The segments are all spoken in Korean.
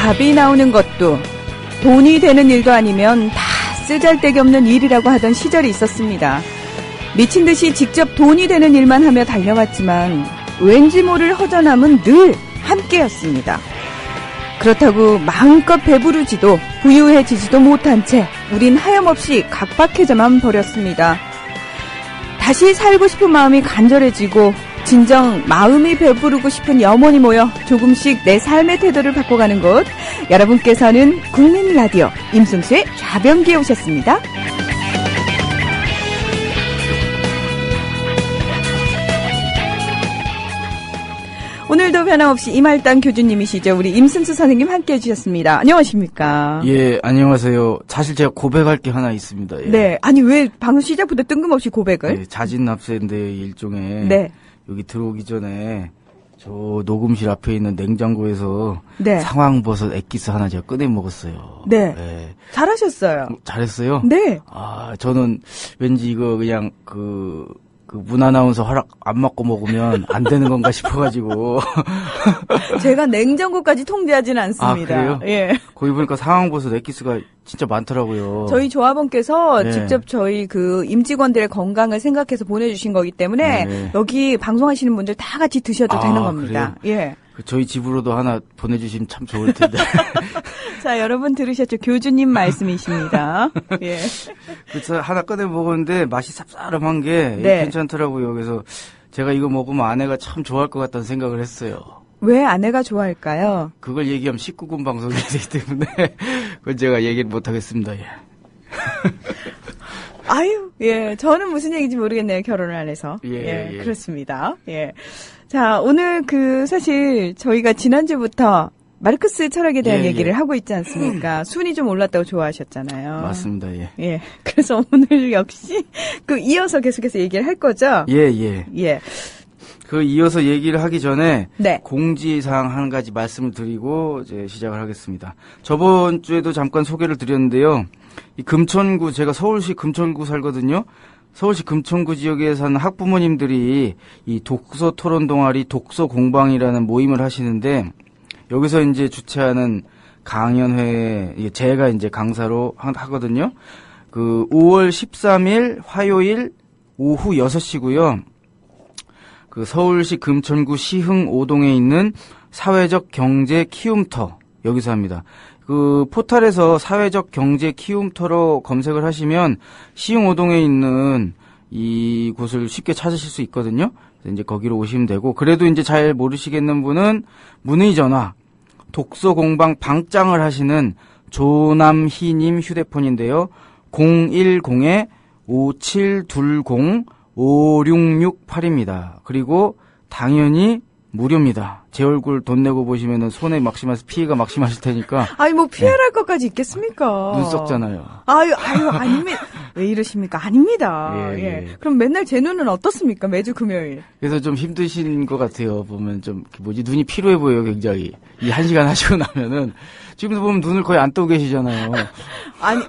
밥이 나오는 것도 돈이 되는 일도 아니면 다 쓰잘데기 없는 일이라고 하던 시절이 있었습니다. 미친 듯이 직접 돈이 되는 일만 하며 달려왔지만 왠지 모를 허전함은 늘 함께였습니다. 그렇다고 마음껏 배부르지도 부유해지지도 못한 채 우린 하염없이 각박해져만 버렸습니다. 다시 살고 싶은 마음이 간절해지고 진정 마음이 배부르고 싶은 염원이 모여 조금씩 내 삶의 태도를 바꿔가는 곳, 여러분께서는 국민라디오 임승수의 좌변기에 오셨습니다. 오늘도 변함없이 이말단 교주님이시죠. 우리 임승수 선생님 함께해 주셨습니다. 안녕하십니까? 예, 안녕하세요. 사실 제가 고백할 게 하나 있습니다. 예. 네, 아니 왜 방송 시작부터 뜬금없이 고백을? 예, 자진납세인데 일종의 네. 여기 들어오기 전에 저 녹음실 앞에 있는 냉장고에서 네. 상황버섯 액기스 하나 제가 꺼내 먹었어요. 네. 예. 잘하셨어요. 잘했어요? 네. 아, 저는 왠지 이거 그냥 그 문아나운서 허락 안 맞고 먹으면 안 되는 건가 싶어가지고. 제가 냉장고까지 통제하지는 않습니다. 아, 그래요? 예. 거기 보니까 상황버섯 액기스가 진짜 많더라고요. 저희 조합원께서 네. 직접 저희 그 임직원들의 건강을 생각해서 보내주신 거기 때문에 네. 여기 방송하시는 분들 다 같이 드셔도 되는 겁니다. 그래요? 예. 저희 집으로도 하나 보내주시면 참 좋을 텐데. 자, 여러분 들으셨죠? 교주님 말씀이십니다. 예. 그래서 하나 꺼내 먹었는데 맛이 쌉싸름한 게 네. 괜찮더라고요. 그래서 제가 이거 먹으면 아내가 참 좋아할 것 같다는 생각을 했어요. 왜 아내가 좋아할까요? 그걸 얘기하면 19금 방송이 되기 때문에 그건 제가 얘기를 못하겠습니다. 예. 아유, 예. 저는 무슨 얘기인지 모르겠네요. 결혼을 안 해서. 예. 그렇습니다. 예. 자, 오늘 사실 저희가 지난주부터 마르크스 철학에 대한 예, 얘기를 예. 하고 있지 않습니까? 순위 좀 올랐다고 좋아하셨잖아요. 맞습니다. 예. 예. 그래서 오늘 역시 이어서 계속해서 얘기를 할 거죠? 예. 예. 이어서 얘기를 하기 전에 네. 공지사항 한 가지 말씀을 드리고 이제 시작을 하겠습니다. 저번 주에도 잠깐 소개를 드렸는데요. 이 금천구, 제가 서울시 금천구 살거든요. 서울시 금천구 지역에 사는 학부모님들이 이 독서 토론 동아리 독서 공방이라는 모임을 하시는데 여기서 이제 주최하는 강연회에 제가 이제 강사로 하거든요. 5월 13일 화요일 오후 6시고요. 서울시 금천구 시흥 5동에 있는 사회적 경제 키움터 여기서 합니다. 포털에서 사회적 경제 키움터로 검색을 하시면 시흥 5동에 있는 이곳을 쉽게 찾으실 수 있거든요. 이제 거기로 오시면 되고, 그래도 이제 잘 모르시겠는 분은 문의 전화 독서 공방 방장을 하시는 조남희님 휴대폰인데요. 010-5720-5668입니다. 그리고 당연히 무료입니다. 제 얼굴 돈 내고 보시면은 손에 막심해서 피해가 막심하실 테니까. 아니, 피해랄 것까지 있겠습니까? 눈 썩잖아요. 아유, 아닙니다. 왜 이러십니까? 아닙니다. 예. 그럼 맨날 제 눈은 어떻습니까? 매주 금요일. 그래서 좀 힘드신 것 같아요. 보면 좀, 눈이 피로해 보여요, 굉장히. 이 1시간 하시고 나면은. 지금도 보면 눈을 거의 안 뜨고 계시잖아요. 아니,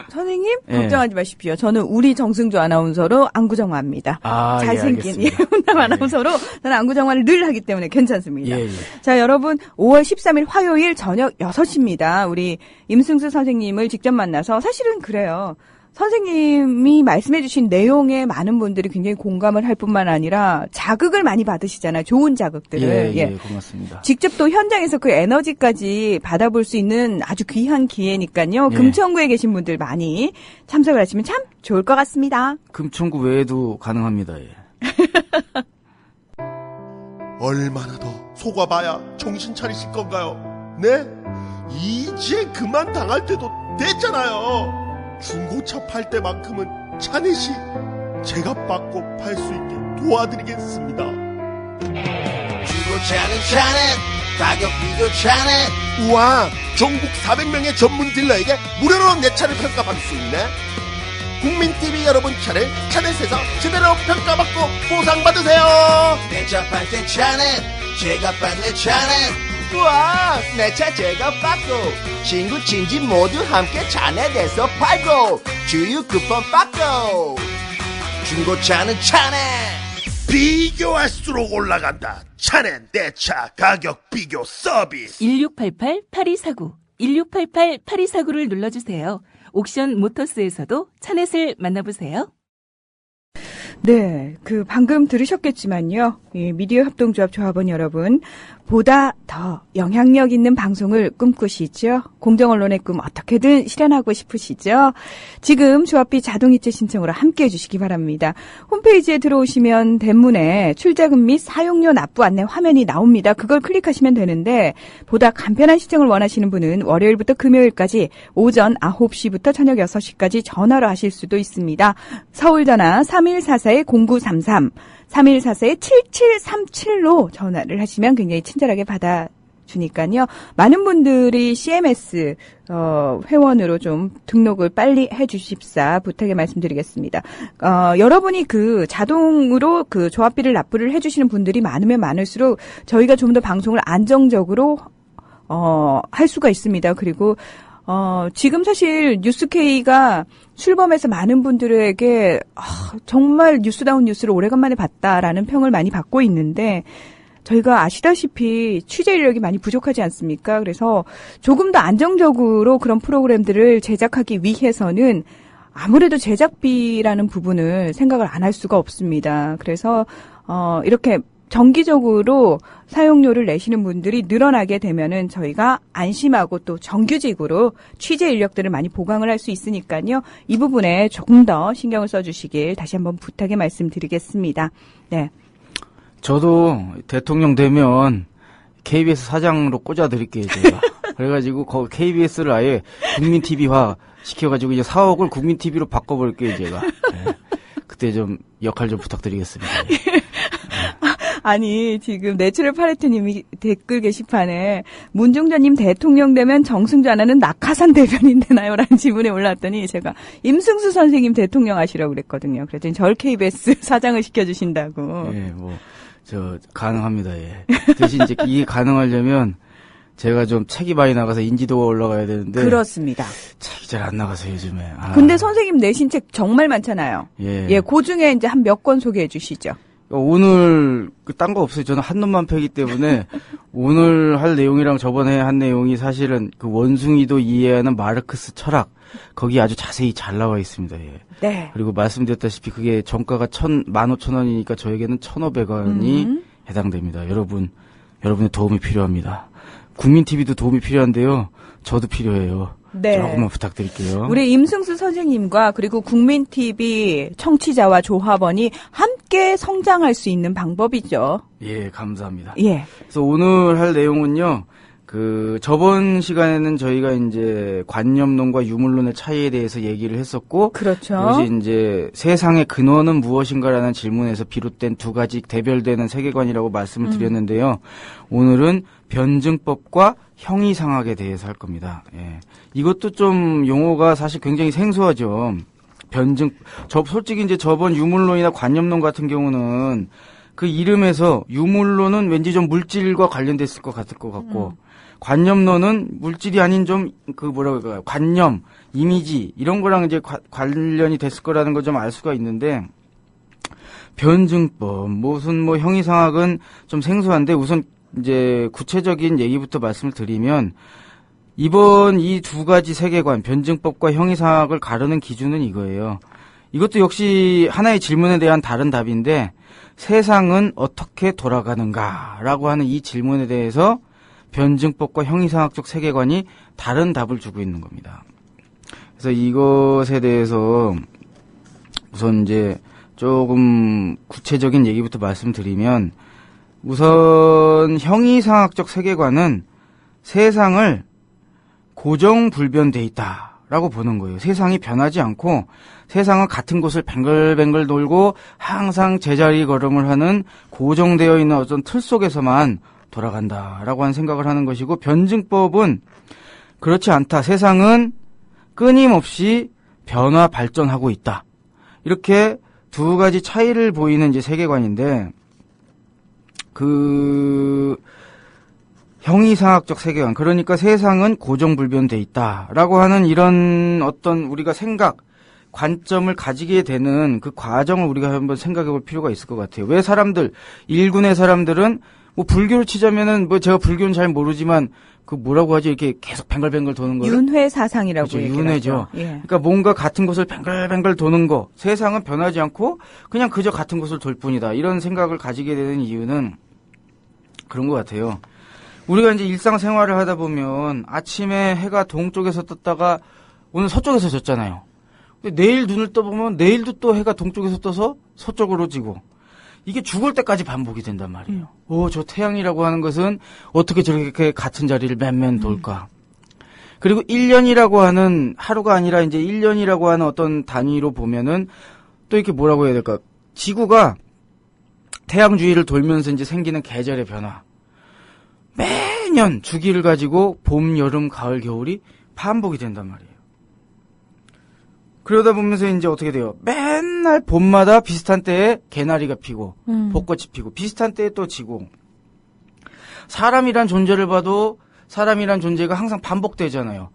선생님? 예. 걱정하지 마십시오. 저는 우리 정승주 아나운서로 안구정화입니다. 잘생긴 훈남 아나운서로 저는 안구정화를 늘 하기 때문에 괜찮습니다. 예. 자, 여러분, 5월 13일 화요일 저녁 6시입니다. 우리 임승수 선생님을 직접 만나서 사실은 그래요. 선생님이 말씀해주신 내용에 많은 분들이 굉장히 공감을 할 뿐만 아니라 자극을 많이 받으시잖아요. 좋은 자극들을. 예, 고맙습니다. 직접 또 현장에서 그 에너지까지 받아볼 수 있는 아주 귀한 기회니까요. 예. 금천구에 계신 분들 많이 참석을 하시면 참 좋을 것 같습니다. 금천구 외에도 가능합니다. 예. 얼마나 더 속아봐야 정신 차리실 건가요? 네? 이제 그만 당할 때도 됐잖아요. 중고차 팔 때만큼은 차넷이 제가 받고 팔 수 있게 도와드리겠습니다. 중고차는 차넷, 가격비도 차넷. 우와, 전국 400명의 전문 딜러에게 무료로 내 차를 평가받을 수 있네. 국민TV 여러분 차를 차넷에서 제대로 평가받고 보상받으세요. 내 차 팔 때 차넷, 제가 받는 차넷. 우와, 내 차 제가 받고 친구 친지 모두 함께 차넷에서 팔고 주유 쿠폰 받고 중고차는 차넷. 비교할수록 올라간다. 차는 내 차 가격 비교 서비스. 1688-8249, 1688-8249를 눌러주세요. 옥션 모터스에서도 차넷을 만나보세요. 네, 방금 들으셨겠지만요. 이 미디어 협동조합 조합원 여러분, 보다 더 영향력 있는 방송을 꿈꾸시죠? 공정언론의 꿈 어떻게든 실현하고 싶으시죠? 지금 조합비 자동이체 신청으로 함께해 주시기 바랍니다. 홈페이지에 들어오시면 대문에 출자금 및 사용료 납부 안내 화면이 나옵니다. 그걸 클릭하시면 되는데 보다 간편한 시청을 원하시는 분은 월요일부터 금요일까지 오전 9시부터 저녁 6시까지 전화로 하실 수도 있습니다. 서울 전화 3144-0933 3144-7737로 전화를 하시면 굉장히 친절하게 받아주니까요. 많은 분들이 CMS 회원으로 좀 등록을 빨리 해주십사 부탁의 말씀드리겠습니다. 여러분이 자동으로 조합비를 납부를 해주시는 분들이 많으면 많을수록 저희가 좀 더 방송을 안정적으로 할 수가 있습니다. 그리고 지금 사실 뉴스K가 출범해서 많은 분들에게 정말 뉴스다운 뉴스를 오래간만에 봤다라는 평을 많이 받고 있는데 저희가 아시다시피 취재 인력이 많이 부족하지 않습니까? 그래서 조금 더 안정적으로 그런 프로그램들을 제작하기 위해서는 아무래도 제작비라는 부분을 생각을 안 할 수가 없습니다. 그래서 이렇게 정기적으로 사용료를 내시는 분들이 늘어나게 되면은 저희가 안심하고 또 정규직으로 취재 인력들을 많이 보강을 할 수 있으니까요. 이 부분에 조금 더 신경을 써주시길 다시 한번 부탁의 말씀드리겠습니다. 네. 저도 대통령 되면 KBS 사장으로 꽂아드릴게요, 제가. 그래가지고 KBS를 아예 국민 TV화 시켜가지고 이제 4억을 국민 TV로 바꿔볼게요, 제가. 네. 그때 좀 역할 좀 부탁드리겠습니다. 아니, 지금 내추럴 파레트님이 댓글 게시판에 문종자님 대통령 되면 정승자는 낙하산 대변인 되나요? 라는 질문에 올라왔더니 제가 임승수 선생님 대통령 하시라고 그랬거든요. 그랬더니 절 KBS 사장을 시켜주신다고. 예, 가능합니다, 예. 대신 이제 이게 가능하려면 제가 좀 책이 많이 나가서 인지도가 올라가야 되는데. 그렇습니다. 책이 잘 안 나가서 요즘에. 근데 선생님 내신 책 정말 많잖아요. 예. 그 중에 이제 한 몇 권 소개해 주시죠. 오늘 딴 거 없어요. 저는 한 놈만 패기 때문에 오늘 할 내용이랑 저번에 한 내용이 사실은 원숭이도 이해하는 마르크스 철학 거기 아주 자세히 잘 나와 있습니다. 예. 네. 그리고 말씀드렸다시피 그게 정가가 15,000원이니까 저에게는 1,500원이 해당됩니다. 여러분의 도움이 필요합니다. 국민 TV도 도움이 필요한데요. 저도 필요해요. 네. 조금만 부탁드릴게요. 우리 임승수 선생님과 그리고 국민TV 청취자와 조합원이 함께 성장할 수 있는 방법이죠. 예, 감사합니다. 예. 그래서 오늘 할 내용은요, 저번 시간에는 저희가 이제 관념론과 유물론의 차이에 대해서 얘기를 했었고, 그렇죠. 그것이 이제 세상의 근원은 무엇인가라는 질문에서 비롯된 두 가지 대별되는 세계관이라고 말씀을 드렸는데요. 오늘은 변증법과 형이상학에 대해서 할 겁니다. 예. 이것도 좀 용어가 사실 굉장히 생소하죠. 솔직히 이제 저번 유물론이나 관념론 같은 경우는 그 이름에서 유물론은 왠지 좀 물질과 관련됐을 것 같고, 관념론은 물질이 아닌 좀 관념, 이미지 이런 거랑 이제 관련이 됐을 거라는 걸 좀 알 수가 있는데 변증법 형이상학은 좀 생소한데 우선 이제 구체적인 얘기부터 말씀을 드리면 이번 이 두 가지 세계관 변증법과 형이상학을 가르는 기준은 이거예요. 이것도 역시 하나의 질문에 대한 다른 답인데 세상은 어떻게 돌아가는가라고 하는 이 질문에 대해서 변증법과 형이상학적 세계관이 다른 답을 주고 있는 겁니다. 그래서 이것에 대해서 우선 이제 조금 구체적인 얘기부터 말씀드리면 우선 형이상학적 세계관은 세상을 고정불변돼 있다라고 보는 거예요. 세상이 변하지 않고 세상은 같은 곳을 뱅글뱅글 돌고 항상 제자리 걸음을 하는 고정되어 있는 어떤 틀 속에서만 돌아간다라고 하는 생각을 하는 것이고 변증법은 그렇지 않다. 세상은 끊임없이 변화 발전하고 있다. 이렇게 두 가지 차이를 보이는 이제 세계관인데 형이상학적 세계관 그러니까 세상은 고정불변돼 있다라고 하는 이런 어떤 우리가 생각 관점을 가지게 되는 그 과정을 우리가 한번 생각해 볼 필요가 있을 것 같아요. 왜 일군의 사람들은 뭐 불교를 치자면은 뭐 제가 불교는 잘 모르지만 그 뭐라고 하죠? 이렇게 계속 뱅글뱅글 도는 거를 윤회 사상이라고 그렇죠, 얘기하죠. 윤회죠. 예. 그러니까 뭔가 같은 곳을 뱅글뱅글 도는 거, 세상은 변하지 않고 그냥 그저 같은 곳을 돌 뿐이다. 이런 생각을 가지게 되는 이유는 그런 것 같아요. 우리가 이제 일상생활을 하다 보면 아침에 해가 동쪽에서 떴다가 오늘 서쪽에서 졌잖아요. 근데 내일 눈을 떠보면 내일도 또 해가 동쪽에서 떠서 서쪽으로 지고 이게 죽을 때까지 반복이 된단 말이에요. 저 태양이라고 하는 것은 어떻게 저렇게 같은 자리를 맨맨 돌까? 그리고 1년이라고 하는 하루가 아니라 이제 1년이라고 하는 어떤 단위로 보면은 또 이렇게 뭐라고 해야 될까? 지구가 태양 주위를 돌면서 이제 생기는 계절의 변화. 매년 주기를 가지고 봄, 여름, 가을, 겨울이 반복이 된단 말이에요. 그러다 보면서 이제 어떻게 돼요? 맨날 봄마다 비슷한 때에 개나리가 피고 벚꽃이 피고 비슷한 때에 또 지고 사람이란 존재를 봐도 사람이란 존재가 항상 반복되잖아요.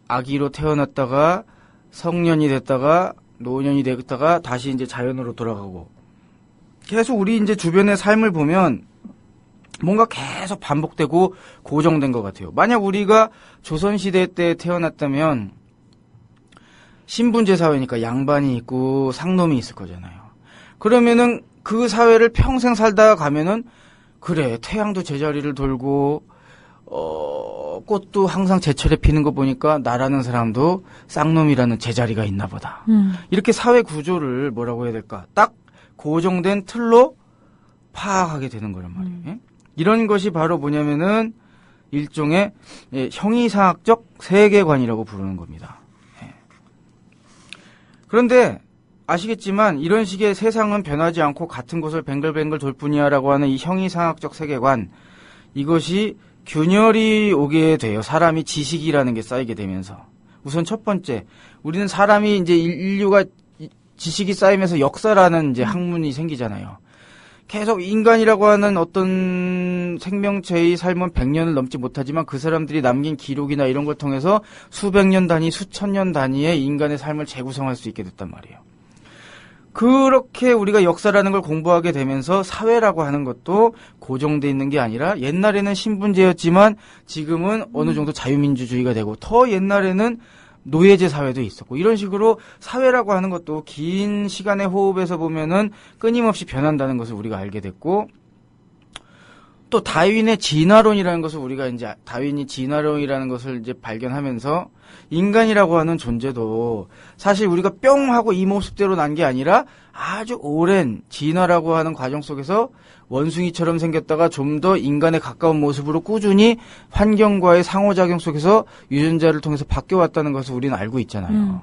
아기로 태어났다가 성년이 됐다가 노년이 됐다가 다시 이제 자연으로 돌아가고 계속 우리 이제 주변의 삶을 보면 뭔가 계속 반복되고 고정된 것 같아요. 만약 우리가 조선시대 때 태어났다면 신분제 사회니까 양반이 있고 상놈이 있을 거잖아요. 그러면은 그 사회를 평생 살다가 가면은 그래 태양도 제자리를 돌고 꽃도 항상 제철에 피는 거 보니까 나라는 사람도 쌍놈이라는 제자리가 있나 보다. 이렇게 사회 구조를 뭐라고 해야 될까? 딱 고정된 틀로 파악하게 되는 거란 말이에요. 이런 것이 바로 뭐냐면은 일종의 형이상학적 세계관이라고 부르는 겁니다. 그런데 아시겠지만 이런 식의 세상은 변하지 않고 같은 곳을 뱅글뱅글 돌 뿐이야라고 하는 이 형이상학적 세계관, 이것이 균열이 오게 돼요. 사람이 지식이라는 게 쌓이게 되면서. 우선 첫 번째, 우리는 사람이 이제 인류가 지식이 쌓이면서 역사라는 이제 학문이 생기잖아요. 계속 인간이라고 하는 어떤 생명체의 삶은 100년을 넘지 못하지만 그 사람들이 남긴 기록이나 이런 걸 통해서 수백 년 단위, 수천 년 단위의 인간의 삶을 재구성할 수 있게 됐단 말이에요. 그렇게 우리가 역사라는 걸 공부하게 되면서 사회라고 하는 것도 고정돼 있는 게 아니라 옛날에는 신분제였지만 지금은 어느 정도 자유민주주의가 되고 더 옛날에는 노예제 사회도 있었고 이런 식으로 사회라고 하는 것도 긴 시간의 호흡에서 보면은 끊임없이 변한다는 것을 우리가 알게 됐고 또 다윈의 진화론이라는 것을 우리가 이제 다윈이 진화론이라는 것을 이제 발견하면서 인간이라고 하는 존재도 사실 우리가 뿅 하고 이 모습대로 난 게 아니라 아주 오랜 진화라고 하는 과정 속에서 원숭이처럼 생겼다가 좀 더 인간에 가까운 모습으로 꾸준히 환경과의 상호작용 속에서 유전자를 통해서 바뀌어왔다는 것을 우리는 알고 있잖아요.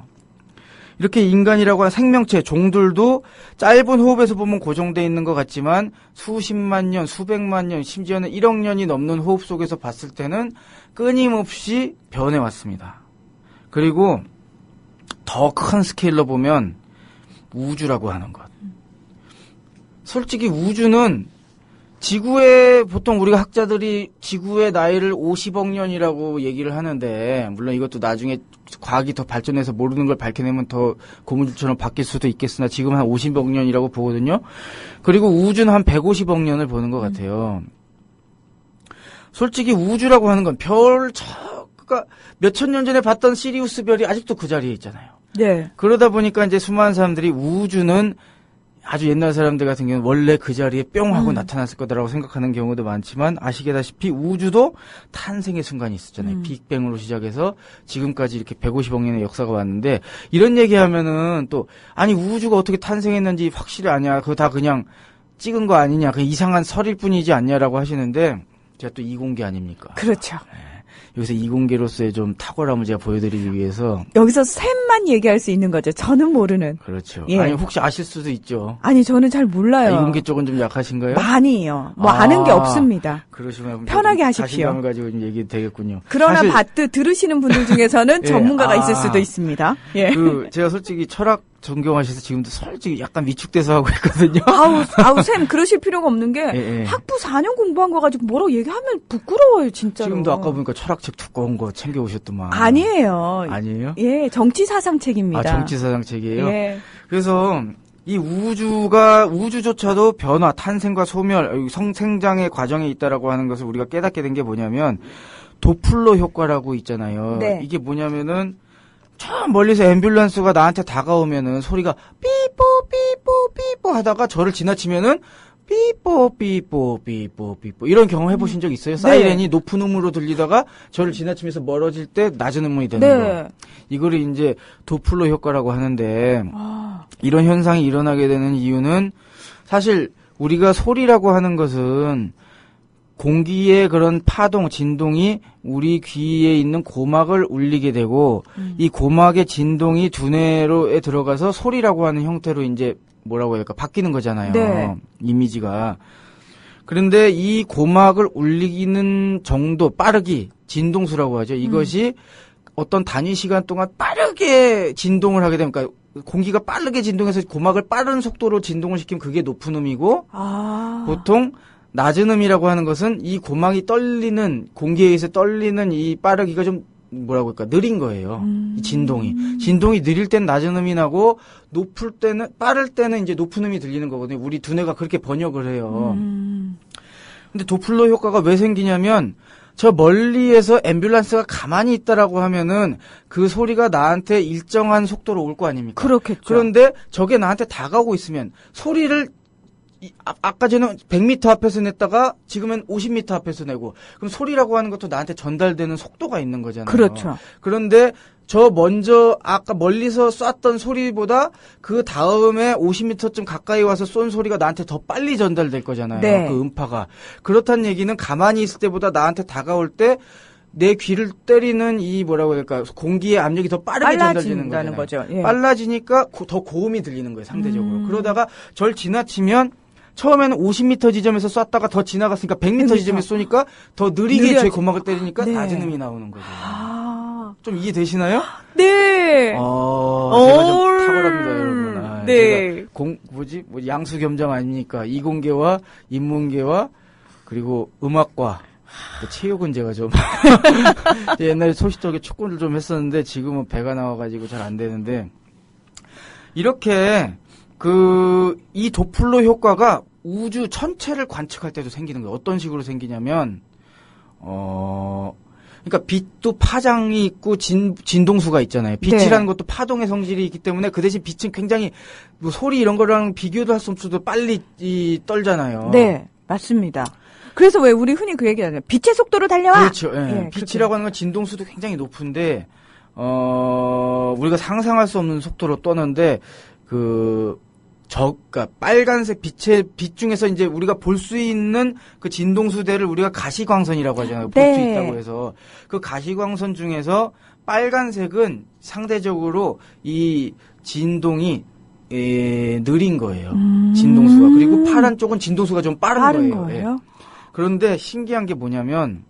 이렇게 인간이라고 하는 생명체, 종들도 짧은 호흡에서 보면 고정되어 있는 것 같지만 수십만 년, 수백만 년, 심지어는 1억 년이 넘는 호흡 속에서 봤을 때는 끊임없이 변해왔습니다. 그리고 더 큰 스케일로 보면 우주라고 하는 것. 솔직히 우주는 지구의 보통 우리가 학자들이 지구의 나이를 50억 년이라고 얘기를 하는데 물론 이것도 나중에 과학이 더 발전해서 모르는 걸 밝혀내면 더 고무줄처럼 바뀔 수도 있겠으나 지금 한 50억 년이라고 보거든요. 그리고 우주는 한 150억 년을 보는 것 같아요. 솔직히 우주라고 하는 건 그러니까 몇천 년 전에 봤던 시리우스 별이 아직도 그 자리에 있잖아요. 네. 그러다 보니까 이제 수많은 사람들이 우주는 아주 옛날 사람들 같은 경우는 원래 그 자리에 뿅 하고 나타났을 거다라고 생각하는 경우도 많지만 아시다시피 우주도 탄생의 순간이 있었잖아요. 빅뱅으로 시작해서 지금까지 이렇게 150억 년의 역사가 왔는데 이런 얘기하면은 또 아니 우주가 어떻게 탄생했는지 확실히 아냐. 그거 다 그냥 찍은 거 아니냐. 그 이상한 설일 뿐이지 않냐라고 하시는데 제가 또 이공계 아닙니까? 그렇죠. 여기서 이공계로서의 좀 탁월함을 제가 보여드리기 위해서 여기서 셈만 얘기할 수 있는 거죠. 저는 모르는. 그렇죠. 예. 아니 혹시 아실 수도 있죠. 아니 저는 잘 몰라요. 이공계 쪽은 좀 약하신가요? 많이요. 뭐 아는 게 없습니다. 그러시면 편하게 하십시오. 자신감을 가지고 좀 얘기 되겠군요. 그러나 사실, 들으시는 분들 중에서는 예, 전문가가 있을 수도 있습니다. 예. 제가 솔직히 철학 존경하셔서 지금도 솔직히 약간 위축돼서 하고 있거든요. 아우, 쌤, 그러실 필요가 없는 게, 예. 학부 4년 공부한 거 가지고 뭐라고 얘기하면 부끄러워요, 진짜로. 지금도 아까 보니까 철학책 두꺼운 거 챙겨오셨더만. 아니에요. 아니에요? 예, 정치사상책입니다. 정치사상책이에요? 예. 그래서, 이 우주조차도 변화, 탄생과 소멸, 성장의 과정에 있다라고 하는 것을 우리가 깨닫게 된 게 뭐냐면, 도플러 효과라고 있잖아요. 네. 이게 뭐냐면은, 저 멀리서 앰뷸런스가 나한테 다가오면은 소리가 삐뽀 삐뽀 삐뽀 하다가 저를 지나치면은 삐뽀 삐뽀 삐뽀 삐뽀 이런 경험 해보신 적 있어요? 사이렌이 높은 음으로 들리다가 저를 지나치면서 멀어질 때 낮은 음이 되는 거. 이거를 이제 도플러 효과라고 하는데 이런 현상이 일어나게 되는 이유는 사실 우리가 소리라고 하는 것은 공기의 그런 파동, 진동이 우리 귀에 있는 고막을 울리게 되고 이 고막의 진동이 두뇌로에 들어가서 소리라고 하는 형태로 이제 뭐라고 해야 할까 바뀌는 거잖아요. 네. 이미지가. 그런데 이 고막을 울리는 정도, 빠르기, 진동수라고 하죠. 이것이 어떤 단위 시간 동안 빠르게 진동을 하게 되면 그러니까 공기가 빠르게 진동해서 고막을 빠른 속도로 진동을 시키면 그게 높은 음이고 보통 낮은 음이라고 하는 것은 이 고막이 떨리는 공기에 의해서 떨리는 이 빠르기가 좀 뭐라고 할까 느린 거예요. 이 진동이 느릴 땐 낮은 음이 나고 높을 때는 빠를 때는 이제 높은 음이 들리는 거거든요. 우리 두뇌가 그렇게 번역을 해요. 근데 도플러 효과가 왜 생기냐면 저 멀리에서 앰뷸런스가 가만히 있다라고 하면은 그 소리가 나한테 일정한 속도로 올 거 아닙니까? 그렇겠죠. 그런데 저게 나한테 다가오고 있으면 소리를 아까 전에 100m 앞에서 냈다가 지금은 50m 앞에서 내고 그럼 소리라고 하는 것도 나한테 전달되는 속도가 있는 거잖아요. 그렇죠. 그런데 저 먼저 아까 멀리서 쐈던 소리보다 그 다음에 50m쯤 가까이 와서 쏜 소리가 나한테 더 빨리 전달될 거잖아요. 네. 그 음파가. 그렇다는 얘기는 가만히 있을 때보다 나한테 다가올 때 내 귀를 때리는 이 뭐라고 해야 할까 공기의 압력이 더 빠르게 전달되는 거잖아요. 거죠. 예. 빨라지니까 더 고음이 들리는 거예요. 상대적으로. 그러다가 절 지나치면 처음에는 50m 지점에서 쐈다가 더 지나갔으니까 100m 지점에서 쏘니까 더 느리게 제 고막을 때리니까 네. 낮은 음이 나오는 거죠. 좀 이해되시나요? 네. 제가 좀 탁월합니다, 여러분. 네. 제가 양수겸장 아닙니까? 이공계와 인문계와 그리고 음악과 체육은 제가 좀 옛날에 소시적에 축구를 좀 했었는데 지금은 배가 나와가지고 잘 안 되는데 이렇게 이 도플러 효과가 우주 전체를 관측할 때도 생기는 거예요. 어떤 식으로 생기냐면, 그러니까 빛도 파장이 있고 진동수가 있잖아요. 빛이라는 것도 파동의 성질이 있기 때문에 그 대신 빛은 굉장히 뭐 소리 이런 거랑 비교도 할 수 없어도 빨리 떨잖아요. 네, 맞습니다. 그래서 왜 우리 흔히 그 얘기하잖아요. 빛의 속도로 달려와. 그렇죠. 예. 빛이라고 하는 건 진동수도 굉장히 높은데, 우리가 상상할 수 없는 속도로 떠는데 그러니까 빨간색 빛 중에서 이제 우리가 볼 수 있는 그 진동수대를 우리가 가시광선이라고 하잖아요. 볼 수 네. 있다고 해서 그 가시광선 중에서 빨간색은 상대적으로 이 진동이 느린 거예요. 진동수가. 그리고 파란 쪽은 진동수가 좀 빠른 거예요. 예. 그런데 신기한 게 뭐냐면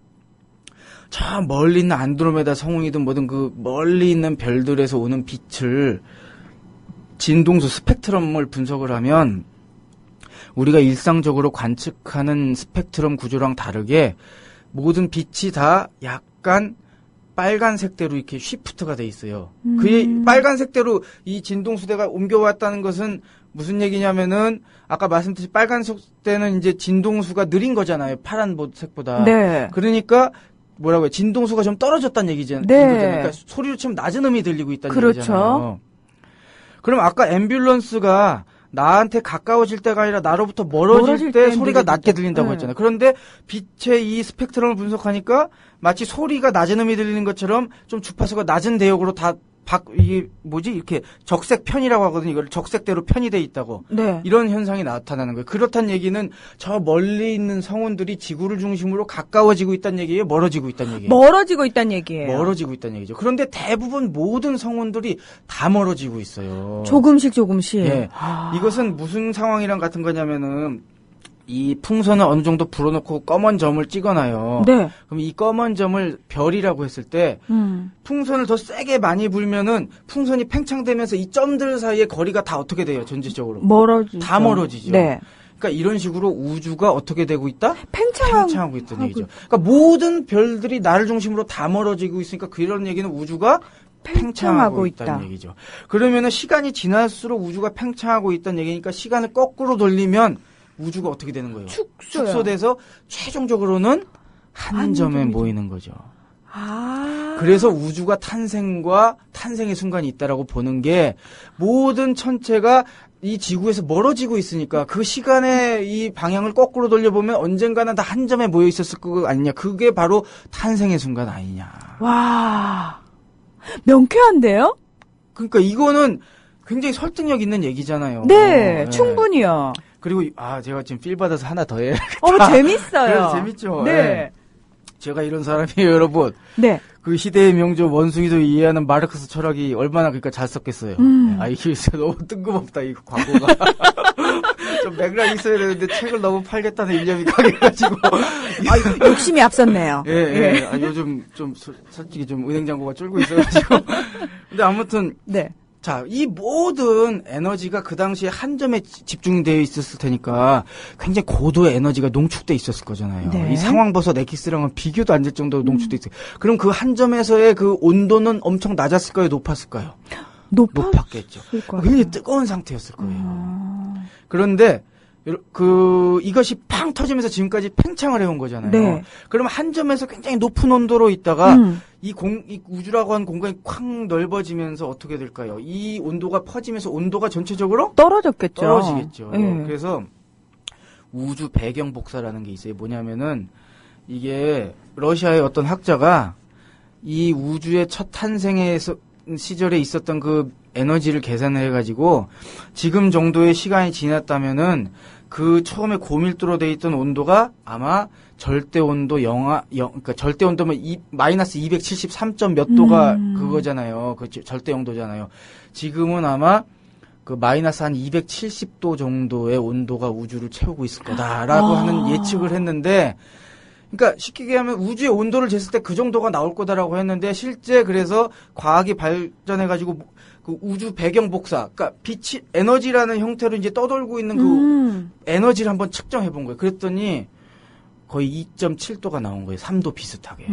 저 멀리 있는 안드로메다 성운이든 뭐든 그 멀리 있는 별들에서 오는 빛을 진동수 스펙트럼을 분석을 하면 우리가 일상적으로 관측하는 스펙트럼 구조랑 다르게 모든 빛이 다 약간 빨간색대로 이렇게 쉬프트가 돼 있어요. 그 빨간색대로 이 진동수대가 옮겨왔다는 것은 무슨 얘기냐면은 아까 말씀드린 빨간색대는 이제 진동수가 느린 거잖아요. 파란 색보다. 네. 그러니까 뭐라고 해요? 진동수가 좀 떨어졌다는 얘기잖아요. 네. 그러니까 소리로 치면 낮은 음이 들리고 있다는 그렇죠. 얘기잖아요. 그럼 아까 앰뷸런스가 나한테 가까워질 때가 아니라 나로부터 멀어질 때 소리가 낮게 들린다고 했잖아요. 그런데 빛의 이 스펙트럼을 분석하니까 마치 소리가 낮은 음이 들리는 것처럼 좀 주파수가 낮은 대역으로 다 이게 이렇게 적색 편이라고 하거든요. 이걸 적색대로 편이 돼 있다고. 네. 이런 현상이 나타나는 거예요. 그렇다는 얘기는 저 멀리 있는 성운들이 지구를 중심으로 가까워지고 있다는 얘기예요? 멀어지고 있다는 얘기예요? 멀어지고 있다는 얘기예요. 멀어지고 있다는 얘기죠. 그런데 대부분 모든 성운들이 다 멀어지고 있어요. 조금씩. 예. 이것은 무슨 상황이랑 같은 거냐면은 이 풍선을 어느 정도 불어놓고 검은 점을 찍어놔요. 네. 그럼 이 검은 점을 별이라고 했을 때 풍선을 더 세게 많이 불면은 풍선이 팽창되면서 이 점들 사이의 거리가 다 어떻게 돼요? 전체적으로 멀어지죠. 다 멀어지죠. 네. 그러니까 이런 식으로 우주가 어떻게 되고 있다? 팽창하고 있다는 얘기죠. 그러니까 모든 별들이 나를 중심으로 다 멀어지고 있으니까 그런 얘기는 우주가 팽창하고 있다는 얘기죠. 그러면은 시간이 지날수록 우주가 팽창하고 있다는 얘기니까 시간을 거꾸로 돌리면 우주가 어떻게 되는 거예요? 축소돼서 최종적으로는 한 점에 모이는 거죠. 그래서 우주가 탄생의 순간이 있다라고 보는 게 모든 천체가 이 지구에서 멀어지고 있으니까 그 시간의 이 방향을 거꾸로 돌려보면 언젠가는 다 한 점에 모여 있었을 거 아니냐. 그게 바로 탄생의 순간 아니냐. 와, 명쾌한데요? 그러니까 이거는 굉장히 설득력 있는 얘기잖아요. 네, 충분히요. 그리고 제가 지금 필 받아서 하나 더 해야겠다. 재밌어요. 재밌죠. 네. 제가 이런 사람이에요, 여러분. 네. 그 시대의 명조 원숭이도 이해하는 마르크스 철학이 얼마나 그러니까 잘 썼겠어요. 이게 진짜 너무 뜬금없다, 이 광고가. 좀 맥락이 있어야 되는데 책을 너무 팔겠다는 일념이 강해가지고. 욕심이 앞섰네요. 예. 요즘 좀 솔직히 좀 은행 잔고가 쫄고 있어가지고. 근데 아무튼. 네. 자, 이 모든 에너지가 그 당시에 한 점에 집중되어 있었을 테니까 굉장히 고도의 에너지가 농축돼 있었을 거잖아요. 네. 이 상황버섯 엑기스랑은 비교도 안 될 정도로 농축돼 있어요. 그럼 그 한 점에서의 그 온도는 엄청 낮았을까요? 높았을까요? 높았겠죠. 굉장히 뜨거운 상태였을 거예요. 그런데 이것이 팡 터지면서 지금까지 팽창을 해온 거잖아요. 네. 그러면 한 점에서 굉장히 높은 온도로 있다가 이 우주라고 하는 공간이 콱 넓어지면서 어떻게 될까요? 이 온도가 퍼지면서 온도가 전체적으로 떨어지겠죠. 네. 그래서 우주 배경 복사라는 게 있어요. 뭐냐면은 이게 러시아의 어떤 학자가 이 우주의 첫 탄생에서 시절에 있었던 그 에너지를 계산을 해가지고 지금 정도의 시간이 지났다면은 그 처음에 고밀도로 돼 있던 온도가 아마 절대 온도 그러니까 절대 온도면 마이너스 273점 몇 도가 그거잖아요. 그 절대 온도잖아요. 지금은 아마 그 마이너스 한 270도 정도의 온도가 우주를 채우고 있을 거다라고 하는 예측을 했는데, 그러니까 쉽게 얘기하면 우주의 온도를 쟀을 때 그 정도가 나올 거다라고 했는데 실제 그래서 과학이 발전해가지고 그 우주 배경 복사, 그러니까 빛이 에너지라는 형태로 이제 떠돌고 있는 그 에너지를 한번 측정해 본 거예요. 그랬더니 거의 2.7도가 나온 거예요. 3도 비슷하게.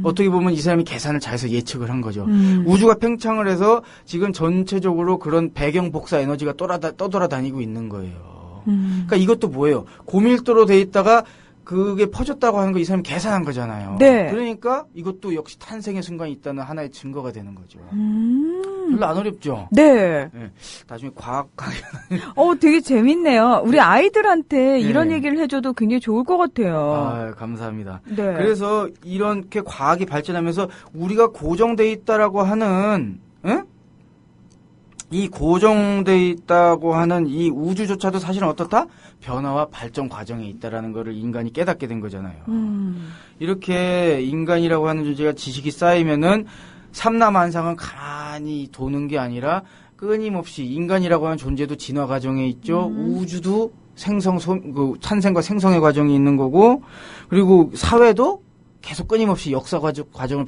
어떻게 보면 이 사람이 계산을 잘해서 예측을 한 거죠. 우주가 팽창을 해서 지금 전체적으로 그런 배경 복사 에너지가 떠돌아다니고 있는 거예요. 그러니까 이것도 뭐예요? 고밀도로 돼 있다가 그게 퍼졌다고 하는 거 이 사람이 계산한 거잖아요. 네. 그러니까 이것도 역시 탄생의 순간이 있다는 하나의 증거가 되는 거죠. 별로 안 어렵죠? 네. 나중에 과학 강의. 되게 재밌네요. 우리 아이들한테 이런 얘기를 해줘도 굉장히 좋을 것 같아요. 감사합니다. 네. 그래서 이렇게 과학이 발전하면서 우리가 고정돼 있다라고 하는, 이 고정돼 있다고 하는 이 우주조차도 사실은 어떻다? 변화와 발전 과정에 있다라는 거를 인간이 깨닫게 된 거잖아요. 이렇게 인간이라고 하는 존재가 지식이 쌓이면은 삼라만상은 가만히 도는 게 아니라 끊임없이 인간이라고 하는 존재도 진화 과정에 있죠. 우주도 탄생과 생성의 과정이 있는 거고, 그리고 사회도 계속 끊임없이 역사 과정을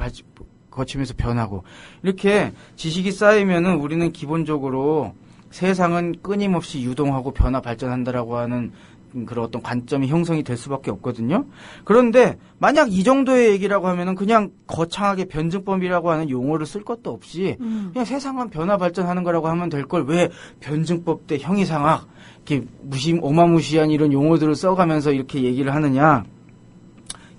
거치면서 변하고, 이렇게 지식이 쌓이면은 우리는 기본적으로 세상은 끊임없이 유동하고 변화 발전한다라고 하는 그런 어떤 관점이 형성이 될 수밖에 없거든요. 그런데 만약 이 정도의 얘기라고 하면은 그냥 거창하게 변증법이라고 하는 용어를 쓸 것도 없이 그냥 세상은 변화 발전하는 거라고 하면 될 걸 왜 변증법 대 형이상학 이렇게 어마무시한 이런 용어들을 써가면서 이렇게 얘기를 하느냐?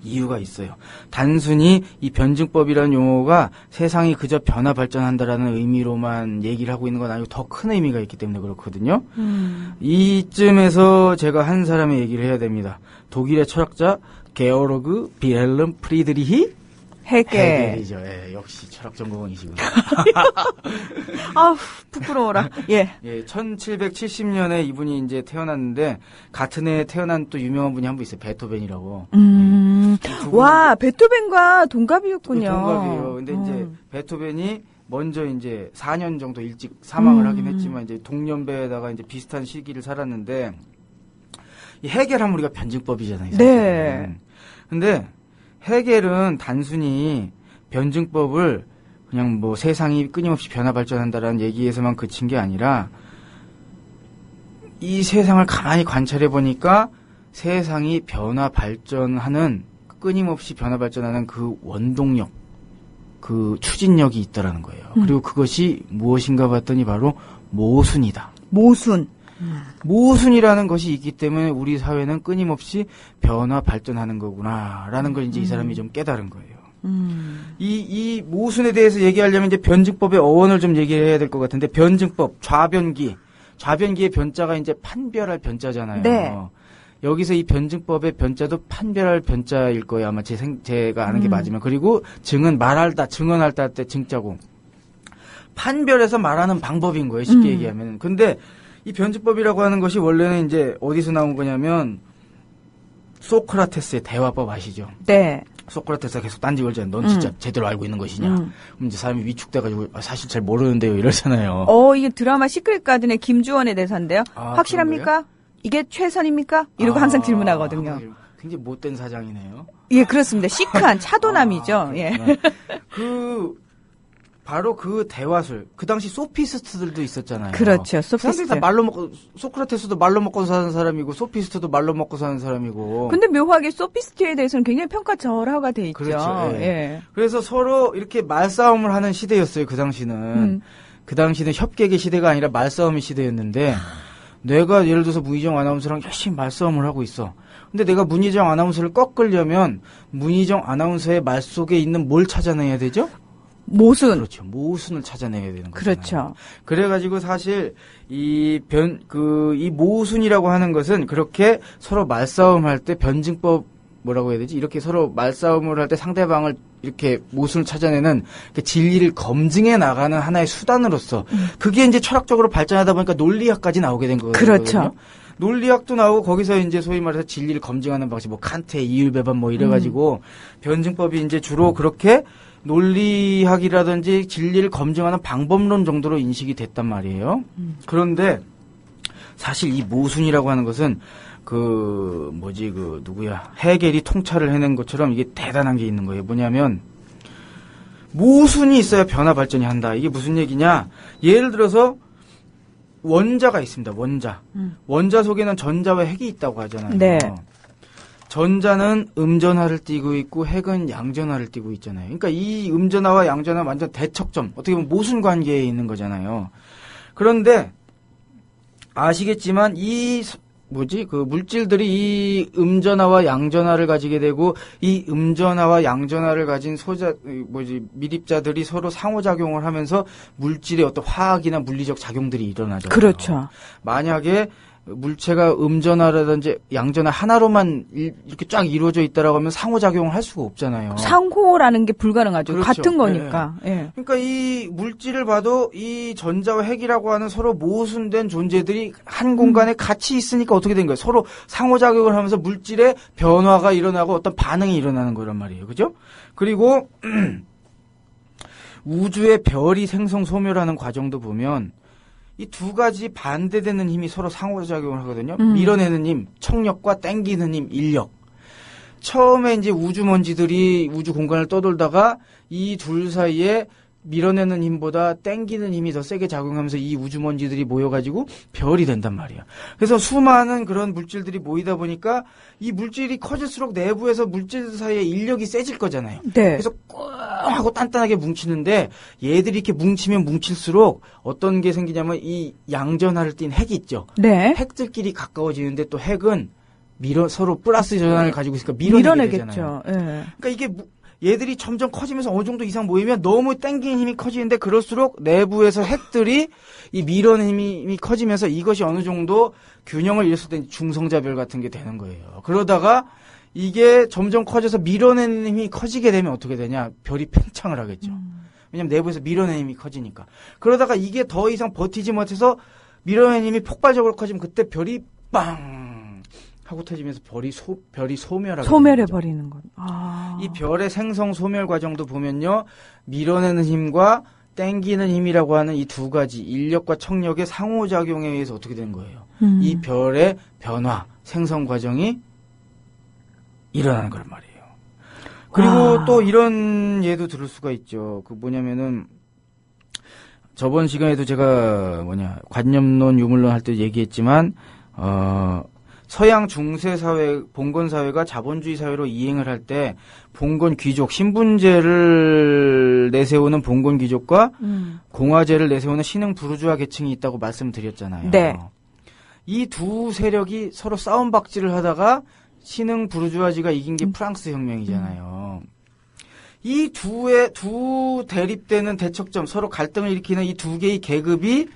이유가 있어요. 단순히 이 변증법이라는 용어가 세상이 그저 변화 발전한다라는 의미로만 얘기를 하고 있는 건 아니고 더 큰 의미가 있기 때문에 그렇거든요. 이쯤에서 제가 한 사람의 얘기를 해야 됩니다. 독일의 철학자 게오르그 빌헬름 프리드리히 헤겔이죠. 역시 철학 전공이시군요. 부끄러워라. 예. 1770년에 이분이 이제 태어났는데 같은 해에 태어난 또 유명한 분이 한 분 있어요. 베토벤이라고. 와, 베토벤과 동갑이었군요. 동갑이에요. 근데 이제 베토벤이 먼저 이제 4년 정도 일찍 사망을 하긴 했지만 이제 동년배에다가 이제 비슷한 시기를 살았는데 이 해겔하면 우리가 변증법이잖아요. 사실은. 네. 근데 해겔은 단순히 변증법을 그냥 뭐 세상이 끊임없이 변화 발전한다라는 얘기에서만 그친 게 아니라 이 세상을 가만히 관찰해 보니까 세상이 변화 발전하는 끊임없이 변화 발전하는 그 원동력, 그 추진력이 있다라는 거예요. 그리고 그것이 무엇인가 봤더니 바로 모순이다. 모순. 모순이라는 것이 있기 때문에 우리 사회는 끊임없이 변화 발전하는 거구나라는 걸 이제 이 사람이 좀 깨달은 거예요. 이 모순에 대해서 얘기하려면 이제 변증법의 어원을 좀 얘기해야 될 것 같은데 변증법, 좌변기의 변자가 이제 판별할 변자잖아요. 네. 여기서 이 변증법의 변자도 판별할 변자일 거예요. 아마 제가 아는 게 맞으면. 그리고 증은 증언할 때 증자고. 판별해서 말하는 방법인 거예요. 쉽게 얘기하면. 근데 이 변증법이라고 하는 것이 원래는 이제 어디서 나온 거냐면 소크라테스의 대화법 아시죠? 네. 소크라테스가 계속 딴지 걸잖아요. 넌 진짜 제대로 알고 있는 것이냐. 그럼 이제 사람이 위축돼가지고 사실 잘 모르는데요. 이러잖아요. 이게 드라마 시크릿 가든의 김주원의 대사인데요. 확실합니까? 이게 최선입니까? 이러고 항상 질문하거든요. 굉장히 못된 사장이네요. 예, 그렇습니다. 시크한 차도남이죠. 예. 바로 그 대화술. 그 당시 소피스트들도 있었잖아요. 그렇죠. 소피스트. 다 말로 먹고, 소크라테스도 말로 먹고 사는 사람이고, 소피스트도 말로 먹고 사는 사람이고. 근데 묘하게 소피스트에 대해서는 굉장히 평가절하가 돼 있죠. 그렇죠. 예. 예. 그래서 서로 이렇게 말싸움을 하는 시대였어요. 그 당시는. 그 당시는 협객의 시대가 아니라 말싸움의 시대였는데, 내가 예를 들어서 문희정 아나운서랑 열심히 말싸움을 하고 있어. 근데 내가 문희정 아나운서를 꺾으려면 문희정 아나운서의 말 속에 있는 뭘 찾아내야 되죠? 모순. 그렇죠. 모순을 찾아내야 되는 거죠. 그렇죠. 그래가지고 사실 이 모순이라고 하는 것은 그렇게 서로 말싸움할 때 변증법 뭐라고 해야 되지? 이렇게 서로 말싸움을 할 때 상대방을 이렇게 모순을 찾아내는 진리를 검증해 나가는 하나의 수단으로서 그게 이제 철학적으로 발전하다 보니까 논리학까지 나오게 된 거거든요. 그렇죠. 논리학도 나오고 거기서 이제 소위 말해서 진리를 검증하는 방식, 뭐 칸트의 이율배반 뭐 이래가지고 변증법이 이제 주로 그렇게 논리학이라든지 진리를 검증하는 방법론 정도로 인식이 됐단 말이에요. 그런데 사실 이 모순이라고 하는 것은 해겔이 통찰을 해낸 것처럼 이게 대단한 게 있는 거예요. 뭐냐면 모순이 있어야 변화 발전이 한다. 이게 무슨 얘기냐? 예를 들어서 원자가 있습니다. 원자 속에는 전자와 핵이 있다고 하잖아요. 네. 전자는 음전하를 띠고 있고 핵은 양전하를 띠고 있잖아요. 그러니까 이 음전하와 양전하 완전 대척점, 어떻게 보면 모순 관계에 있는 거잖아요. 그런데 아시겠지만 물질들이 이 음전하와 양전하를 가지게 되고 이 음전하와 양전하를 가진 미립자들이 서로 상호작용을 하면서 물질의 어떤 화학이나 물리적 작용들이 일어나죠. 그렇죠. 만약에 물체가 음전하라든지 양전하 하나로만 이렇게 쫙 이루어져 있다라고 하면 상호작용을 할 수가 없잖아요. 상호라는 게 불가능하죠. 그렇죠. 같은 거니까. 네. 예. 그러니까 이 물질을 봐도 이 전자와 핵이라고 하는 서로 모순된 존재들이 한 공간에 같이 있으니까 어떻게 된 거예요? 서로 상호작용을 하면서 물질의 변화가 일어나고 어떤 반응이 일어나는 거란 말이에요. 그죠? 그리고 우주의 별이 생성 소멸하는 과정도 보면 이 두 가지 반대되는 힘이 서로 상호작용을 하거든요. 밀어내는 힘, 청력과 땡기는 힘, 인력. 처음에 이제 우주 먼지들이 우주 공간을 떠돌다가 이 둘 사이에 밀어내는 힘보다 땡기는 힘이 더 세게 작용하면서 이 우주 먼지들이 모여가지고 별이 된단 말이에요. 그래서 수많은 그런 물질들이 모이다 보니까 이 물질이 커질수록 내부에서 물질 사이에 인력이 세질 거잖아요. 네. 그래서 꽝 하고 단단하게 뭉치는데 얘들이 이렇게 뭉치면 뭉칠수록 어떤 게 생기냐면 이 양전하를 띤 핵이 있죠. 네. 핵들끼리 가까워지는데 또 핵은 서로 플러스 전환을 가지고 있으니까 밀어내게 되잖아요. 예. 그러니까 이게 얘들이 점점 커지면서 어느 정도 이상 모이면 너무 땡기는 힘이 커지는데 그럴수록 내부에서 핵들이 이 밀어내는 힘이 커지면서 이것이 어느 정도 균형을 잃었을 때 중성자별 같은 게 되는 거예요. 그러다가 이게 점점 커져서 밀어내는 힘이 커지게 되면 어떻게 되냐? 별이 팽창을 하겠죠. 왜냐면 내부에서 밀어내는 힘이 커지니까. 그러다가 이게 더 이상 버티지 못해서 밀어내는 힘이 폭발적으로 커지면 그때 별이 빵 하고 터지면서 별이 소멸해버리는 것. 이 별의 생성 소멸 과정도 보면요. 밀어내는 힘과 땡기는 힘이라고 하는 이 두 가지 인력과 청력의 상호작용에 의해서 어떻게 된 거예요? 이 별의 변화, 생성 과정이 일어나는 거란 말이에요. 그리고 또 이런 예도 들을 수가 있죠. 그 뭐냐면은 저번 시간에도 제가 관념론, 유물론 할 때 얘기했지만 서양 중세 사회, 봉건 사회가 자본주의 사회로 이행을 할 때 봉건 귀족, 신분제를 내세우는 봉건 귀족과 공화제를 내세우는 신흥 부르주아 계층이 있다고 말씀드렸잖아요. 네. 이 두 세력이 서로 싸움박질을 하다가 신흥 부르주아지가 이긴 게 프랑스 혁명이잖아요. 이 두 대립되는 대척점, 서로 갈등을 일으키는 이 두 개의 계급이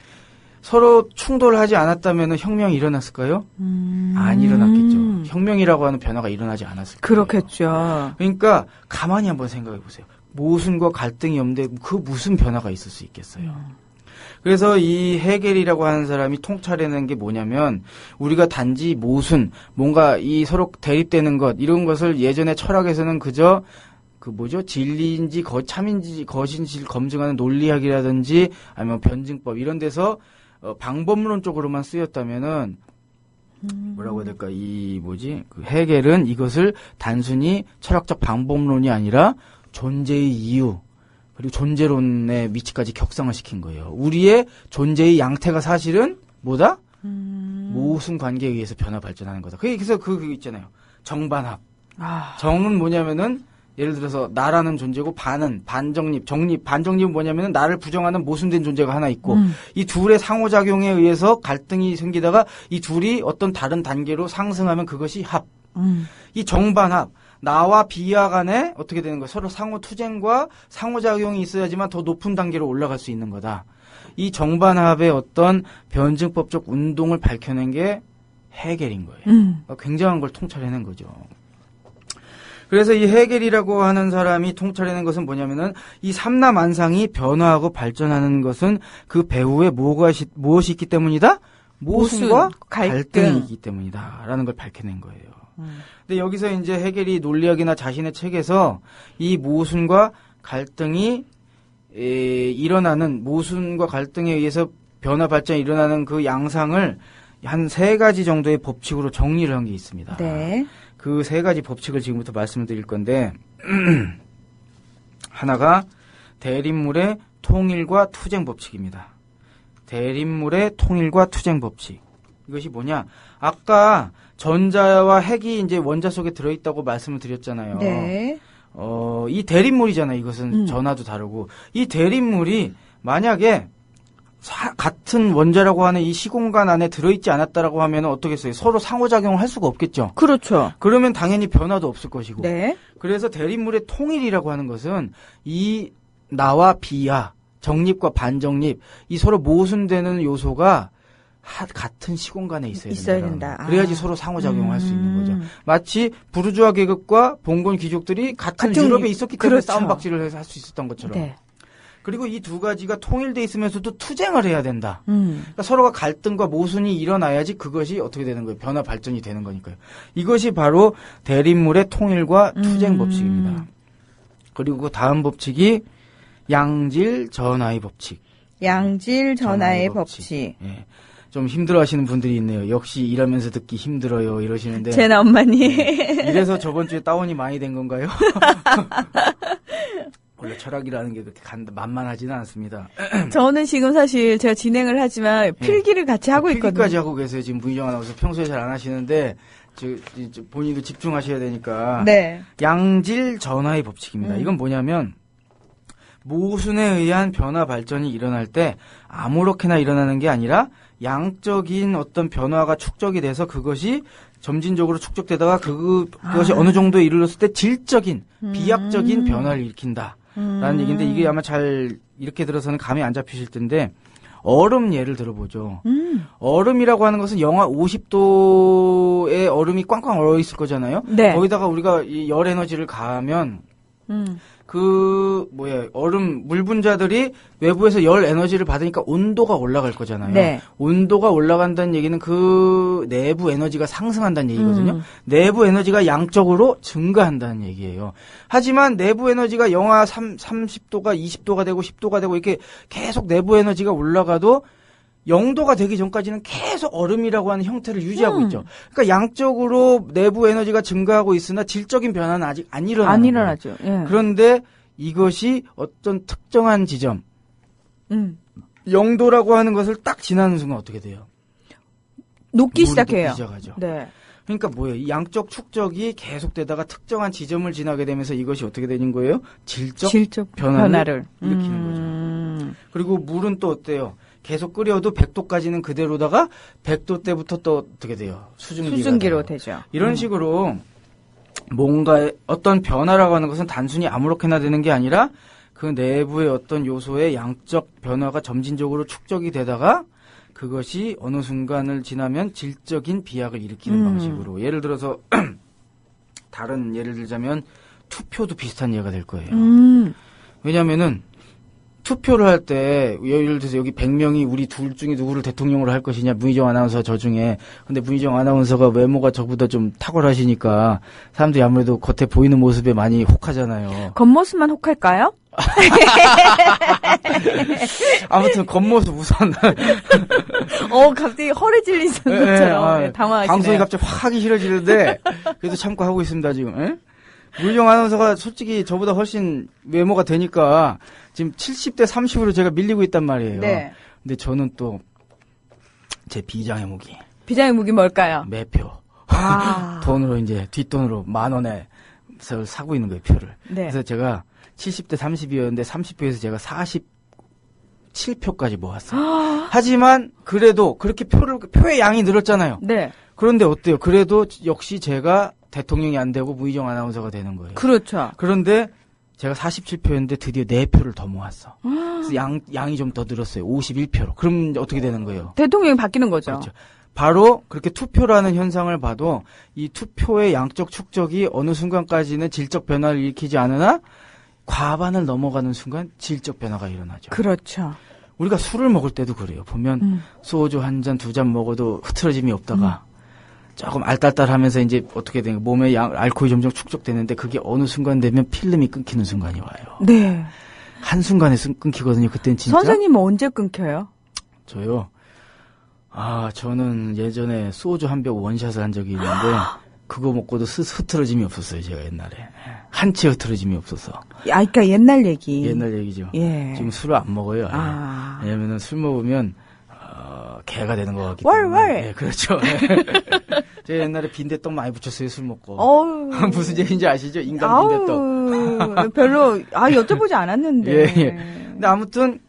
서로 충돌하지 않았다면 혁명이 일어났을까요? 안 일어났겠죠. 혁명이라고 하는 변화가 일어나지 않았을 거예요. 그렇겠죠. 그러니까 가만히 한번 생각해 보세요. 모순과 갈등이 없는데 그 무슨 변화가 있을 수 있겠어요. 그래서 이 헤겔이라고 하는 사람이 통찰해낸 게 뭐냐면 우리가 단지 모순, 뭔가 이 서로 대립되는 것 이런 것을 예전에 철학에서는 그저 진리인지 참인지 거짓인지를 검증하는 논리학이라든지 아니면 변증법 이런 데서 방법론 쪽으로만 쓰였다면은 뭐라고 해야 될까? 그 헤겔은 이것을 단순히 철학적 방법론이 아니라 존재의 이유 그리고 존재론의 위치까지 격상을 시킨 거예요. 우리의 존재의 양태가 사실은 뭐다? 모순 관계에 의해서 변화 발전하는 거다. 그래서 그거 있잖아요. 정반합. 정은 뭐냐면은 예를 들어서 나라는 존재고 반은 반정립, 정립, 반정립은 뭐냐면은 나를 부정하는 모순된 존재가 하나 있고 이 둘의 상호작용에 의해서 갈등이 생기다가 이 둘이 어떤 다른 단계로 상승하면 그것이 합. 이 정반합, 나와 비하 간에 어떻게 되는 거야? 서로 상호 투쟁과 상호작용이 있어야지만 더 높은 단계로 올라갈 수 있는 거다. 이 정반합의 어떤 변증법적 운동을 밝혀낸 게 헤겔인 거예요. 굉장한 걸 통찰해낸 거죠. 그래서 이 헤겔이라고 하는 사람이 통찰해낸 것은 뭐냐면은 이 삼라만상이 변화하고 발전하는 것은 그 배후에 무엇이 있기 때문이다? 모순과 갈등이 있기 때문이다. 라는 걸 밝혀낸 거예요. 근데 여기서 이제 헤겔이 논리학이나 자신의 책에서 이 모순과 갈등이 일어나는 모순과 갈등에 의해서 변화 발전이 일어나는 그 양상을 한 3가지 정도의 법칙으로 정리를 한 게 있습니다. 네. 그 3가지 법칙을 지금부터 말씀을 드릴 건데 하나가 대립물의 통일과 투쟁 법칙입니다. 대립물의 통일과 투쟁 법칙. 이것이 뭐냐? 아까 전자와 핵이 이제 원자 속에 들어있다고 말씀을 드렸잖아요. 네. 이 대립물이잖아요. 이것은 전하도 다르고. 이 대립물이 만약에 같은 원자라고 하는 이 시공간 안에 들어있지 않았다라고 하면 어떻겠어요? 서로 상호작용을 할 수가 없겠죠. 그렇죠. 그러면 당연히 변화도 없을 것이고. 네. 그래서 대립물의 통일이라고 하는 것은 이 나와 비하, 정립과 반정립, 이 서로 모순되는 요소가 같은 시공간에 있어야 된다. 그래야지 서로 상호작용을 할 수 있는 거죠. 마치 부르주아 계급과 봉건 귀족들이 같은 유럽에 있었기 때문에 그렇죠. 싸움박질을 해서 할 수 있었던 것처럼. 네. 그리고 이 두 가지가 통일돼 있으면서도 투쟁을 해야 된다. 그러니까 서로가 갈등과 모순이 일어나야지 그것이 어떻게 되는 거예요? 변화 발전이 되는 거니까요. 이것이 바로 대립물의 통일과 투쟁 법칙입니다. 그리고 그 다음 법칙이 양질 전하의 법칙. 양질 전하의 법칙. 예. 좀 힘들어하시는 분들이 있네요. 역시 일하면서 듣기 힘들어요 이러시는데. 제나 엄마니. 이래서 저번 주에 다운이 많이 된 건가요? 원래 철학이라는 게 그렇게 만만하지는 않습니다. 저는 지금 사실 제가 진행을 하지만 필기를 같이 하고 있거든요. 필기까지 하고 계세요. 지금 문희정 아나운서 평소에 잘 안 하시는데 본인도 집중하셔야 되니까. 네. 양질 전하의 법칙입니다. 이건 뭐냐면 모순에 의한 변화 발전이 일어날 때 아무렇게나 일어나는 게 아니라 양적인 어떤 변화가 축적이 돼서 그것이 점진적으로 축적되다가 그것이 어느 정도에 이르렀을 때 질적인 비약적인 변화를 일으킨다. 라는 얘기인데 이게 아마 잘 이렇게 들어서는 감이 안 잡히실 텐데 얼음 예를 들어보죠. 얼음이라고 하는 것은 영하 50도의 얼음이 꽝꽝 얼어 있을 거잖아요. 네. 거기다가 우리가 이 열 에너지를 가하면 얼음 물 분자들이 외부에서 열 에너지를 받으니까 온도가 올라갈 거잖아요. 네. 온도가 올라간다는 얘기는 그 내부 에너지가 상승한다는 얘기거든요. 내부 에너지가 양적으로 증가한다는 얘기예요. 하지만 내부 에너지가 영하 30도가 20도가 되고 10도가 되고 이렇게 계속 내부 에너지가 올라가도 0도가 되기 전까지는 계속 얼음이라고 하는 형태를 유지하고 있죠. 그러니까 양적으로 내부 에너지가 증가하고 있으나 질적인 변화는 아직 안 일어나는 안 거예요. 일어나죠. 예. 그런데 이것이 어떤 특정한 지점 0도라고 하는 것을 딱 지나는 순간 어떻게 돼요? 녹기 물이 시작해요. 녹기 시작하죠. 네. 그러니까 뭐예요? 이 양적 축적이 계속되다가 특정한 지점을 지나게 되면서 이것이 어떻게 되는 거예요? 질적 변화를 일으키는 거죠. 그리고 물은 또 어때요? 계속 끓여도 100도까지는 그대로다가 100도 때부터 또 어떻게 돼요? 수증기로 되죠. 이런 식으로 뭔가 어떤 변화라고 하는 것은 단순히 아무렇게나 되는 게 아니라 그 내부의 어떤 요소의 양적 변화가 점진적으로 축적이 되다가 그것이 어느 순간을 지나면 질적인 비약을 일으키는 방식으로 예를 들어서 다른 예를 들자면 투표도 비슷한 예가 될 거예요. 왜냐하면은 투표를 할 때 예를 들어서 여기 100명이 우리 둘 중에 누구를 대통령으로 할 것이냐 문희정 아나운서 저 중에 근데 문희정 아나운서가 외모가 저보다 좀 탁월하시니까 사람들이 아무래도 겉에 보이는 모습에 많이 혹하잖아요. 겉모습만 혹할까요? 아무튼 겉모습 우선 갑자기 허를 찔리는 것처럼 당황하시네요. 방송이 갑자기 확 하기 싫어지는데 그래도 참고 하고 있습니다 지금. 에? 문희정 아나운서가 솔직히 저보다 훨씬 외모가 되니까 지금 70대 30으로 제가 밀리고 있단 말이에요. 네. 근데 저는 또 제 비장의 무기. 비장의 무기 뭘까요? 매표. 돈으로 이제 뒷돈으로 10,000원에 사고 있는 거예요, 표를. 네. 그래서 제가 70대 30이었는데 30표에서 제가 47표까지 모았어요. 하지만 그래도 그렇게 표의 양이 늘었잖아요. 네. 그런데 어때요? 그래도 역시 제가 대통령이 안 되고 문희정 아나운서가 되는 거예요. 그렇죠. 그런데 제가 47표였는데 드디어 4표를 더 모았어. 그래서 양이 좀 더 늘었어요. 51표로. 그럼 어떻게 되는 거예요? 대통령이 바뀌는 거죠. 그렇죠. 바로 그렇게 투표라는 현상을 봐도 이 투표의 양적 축적이 어느 순간까지는 질적 변화를 일으키지 않으나 과반을 넘어가는 순간 질적 변화가 일어나죠. 그렇죠. 우리가 술을 먹을 때도 그래요. 보면 소주 한 잔, 두 잔 먹어도 흐트러짐이 없다가 조금 알딸딸하면서 이제 어떻게 되는 몸에 알코올이 점점 축적되는데 그게 어느 순간 되면 필름이 끊기는 순간이 와요. 네. 한 순간에 끊기거든요. 그때는 진짜. 선생님은 언제 끊겨요? 저요. 저는 예전에 소주 한 병 원샷을 한 적이 있는데 그거 먹고도 흐트러짐이 없었어요. 제가 옛날에. 한치 흐트러짐이 없어서. 그러니까 옛날 얘기. 옛날 얘기죠. 예. 지금 술을 안 먹어요. 왜냐면은 술 먹으면 개가 되는 것 같기 때문에. 월. 네, 그렇죠. 제가 옛날에 빈대떡 많이 붙였어요, 술 먹고. 무슨 얘기인지 아시죠? 인간 빈대떡. 별로, 여쭤보지 않았는데. 예. 근데 아무튼,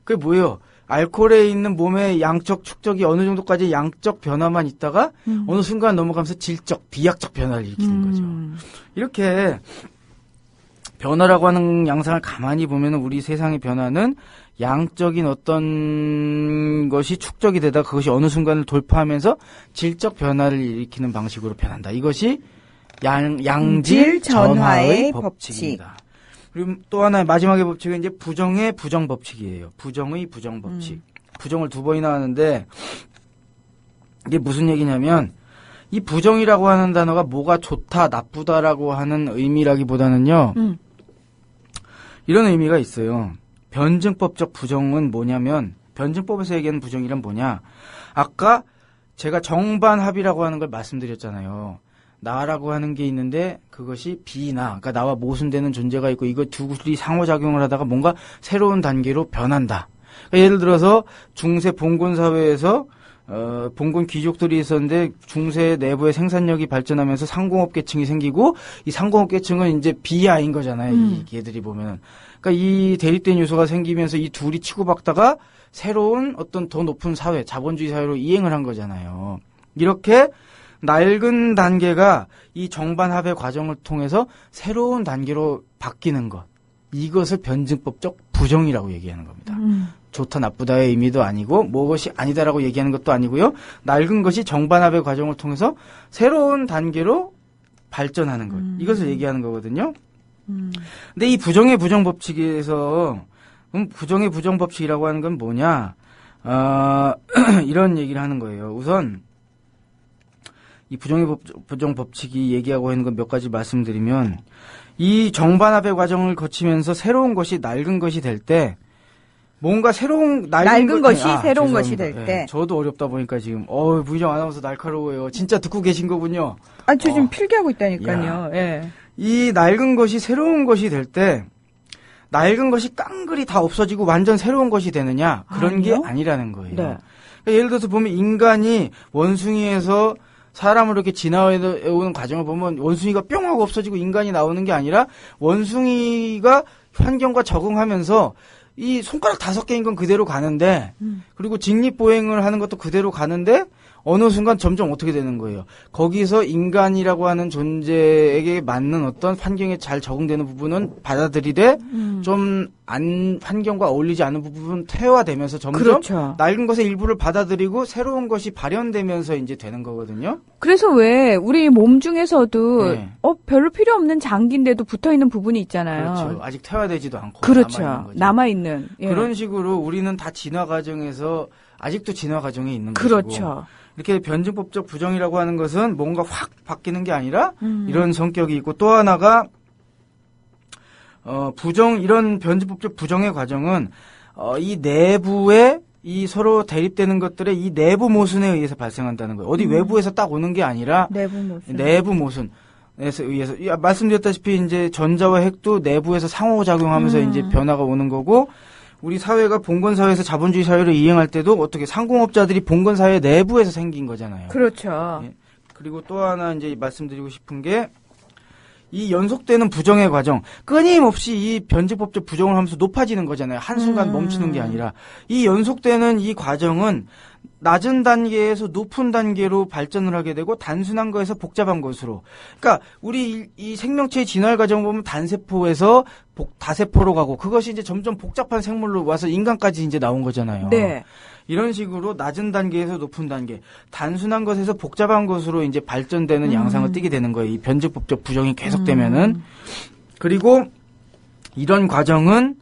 그게 뭐예요? 알코올에 있는 몸의 양적 축적이 어느 정도까지 양적 변화만 있다가 어느 순간 넘어가면서 질적, 비약적 변화를 일으키는 거죠. 이렇게 변화라고 하는 양상을 가만히 보면 우리 세상의 변화는 양적인 어떤 것이 축적이 되다 그것이 어느 순간을 돌파하면서 질적 변화를 일으키는 방식으로 변한다. 이것이 양질 전화의 법칙입니다. 그리고 또 하나의 마지막의 법칙은 이제 부정의 부정 법칙이에요. 부정의 부정 법칙. 부정을 2번이나 하는데 이게 무슨 얘기냐면 이 부정이라고 하는 단어가 뭐가 좋다, 나쁘다라고 하는 의미라기보다는요. 이런 의미가 있어요. 변증법적 부정은 뭐냐면 변증법에서 얘기하는 부정이란 뭐냐. 아까 제가 정반합이라고 하는 걸 말씀드렸잖아요. 나라고 하는 게 있는데 그것이 비나, 그러니까 나와 모순되는 존재가 있고 이거 둘이 상호작용을 하다가 뭔가 새로운 단계로 변한다. 그러니까 예를 들어서 중세 봉건 사회에서 봉건 귀족들이 있었는데 중세 내부의 생산력이 발전하면서 상공업계층이 생기고 이 상공업계층은 이제 비하인 거잖아요. 이 얘들이 보면은. 그러니까 이 대립된 요소가 생기면서 이 둘이 치고받다가 새로운 어떤 더 높은 사회, 자본주의 사회로 이행을 한 거잖아요. 이렇게 낡은 단계가 이 정반합의 과정을 통해서 새로운 단계로 바뀌는 것. 이것을 변증법적 부정이라고 얘기하는 겁니다. 좋다 나쁘다의 의미도 아니고 무엇이 아니다라고 얘기하는 것도 아니고요. 낡은 것이 정반합의 과정을 통해서 새로운 단계로 발전하는 것. 이것을 얘기하는 거거든요. 근데 이 부정의 부정 법칙에서 부정의 부정 법칙이라고 하는 건 뭐냐? 이런 얘기를 하는 거예요. 우선 이 부정의 부정 법칙이 얘기하고 있는 건 몇 가지 말씀드리면 이 정반합의 과정을 거치면서 새로운 것이 낡은 것이 될 때 뭔가 새로운 낡은 것이 새로운 것이 될 때. 네, 저도 어렵다 보니까 지금 부희정 아나운서 날카로워요. 진짜 듣고 계신 거군요. 저 지금 필기하고 있다니까요. 예. 이 낡은 것이 새로운 것이 될 때 낡은 것이 깡그리 다 없어지고 완전 새로운 것이 되느냐? 그런 아니요? 게 아니라는 거예요. 네. 그러니까 예를 들어서 보면 인간이 원숭이에서 사람으로 이렇게 진화해오는 과정을 보면 원숭이가 뿅 하고 없어지고 인간이 나오는 게 아니라 원숭이가 환경과 적응하면서 이 손가락 5개인 건 그대로 가는데 그리고 직립보행을 하는 것도 그대로 가는데 어느 순간 점점 어떻게 되는 거예요. 거기서 인간이라고 하는 존재에게 맞는 어떤 환경에 잘 적응되는 부분은 받아들이되 좀 환경과 어울리지 않는 부분은 퇴화되면서 점점 그렇죠. 낡은 것의 일부를 받아들이고 새로운 것이 발현되면서 이제 되는 거거든요. 그래서 왜 우리 몸 중에서도 네. 별로 필요 없는 장기인데도 붙어있는 부분이 있잖아요. 그렇죠. 아직 퇴화되지도 않고 그렇죠. 남아있는. 예. 그런 식으로 우리는 다 진화 과정에서 아직도 진화 과정에 있는 그렇죠. 것이고 이렇게 변증법적 부정이라고 하는 것은 뭔가 확 바뀌는 게 아니라 이런 성격이 있고 또 하나가 이런 변증법적 부정의 과정은 이 내부에 이 서로 대립되는 것들의 이 내부 모순에 의해서 발생한다는 거예요. 어디 외부에서 딱 오는 게 아니라 내부 모순. 에서 의해서 말씀드렸다시피 이제 전자와 핵도 내부에서 상호작용하면서 이제 변화가 오는 거고 우리 사회가 봉건 사회에서 자본주의 사회를 이행할 때도 어떻게 상공업자들이 봉건 사회 내부에서 생긴 거잖아요. 그렇죠. 예. 그리고 또 하나 이제 말씀드리고 싶은 게 이 연속되는 부정의 과정, 끊임없이 이 변증법적 부정을 하면서 높아지는 거잖아요. 한순간 멈추는 게 아니라 이 연속되는 이 과정은 낮은 단계에서 높은 단계로 발전을 하게 되고 단순한 거에서 복잡한 것으로. 그러니까 우리 이 생명체의 진화 과정 보면 단세포에서 다세포로 가고 그것이 이제 점점 복잡한 생물로 와서 인간까지 이제 나온 거잖아요. 네. 이런 식으로 낮은 단계에서 높은 단계, 단순한 것에서 복잡한 것으로 이제 발전되는 양상을 띠게 되는 거예요. 이 변증법적 부정이 계속되면은. 그리고 이런 과정은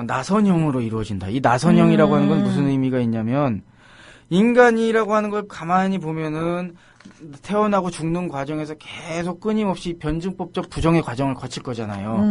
나선형으로 이루어진다. 이 나선형이라고 하는 건 무슨 의미가 있냐면 인간이라고 하는 걸 가만히 보면은 태어나고 죽는 과정에서 계속 끊임없이 변증법적 부정의 과정을 거칠 거잖아요.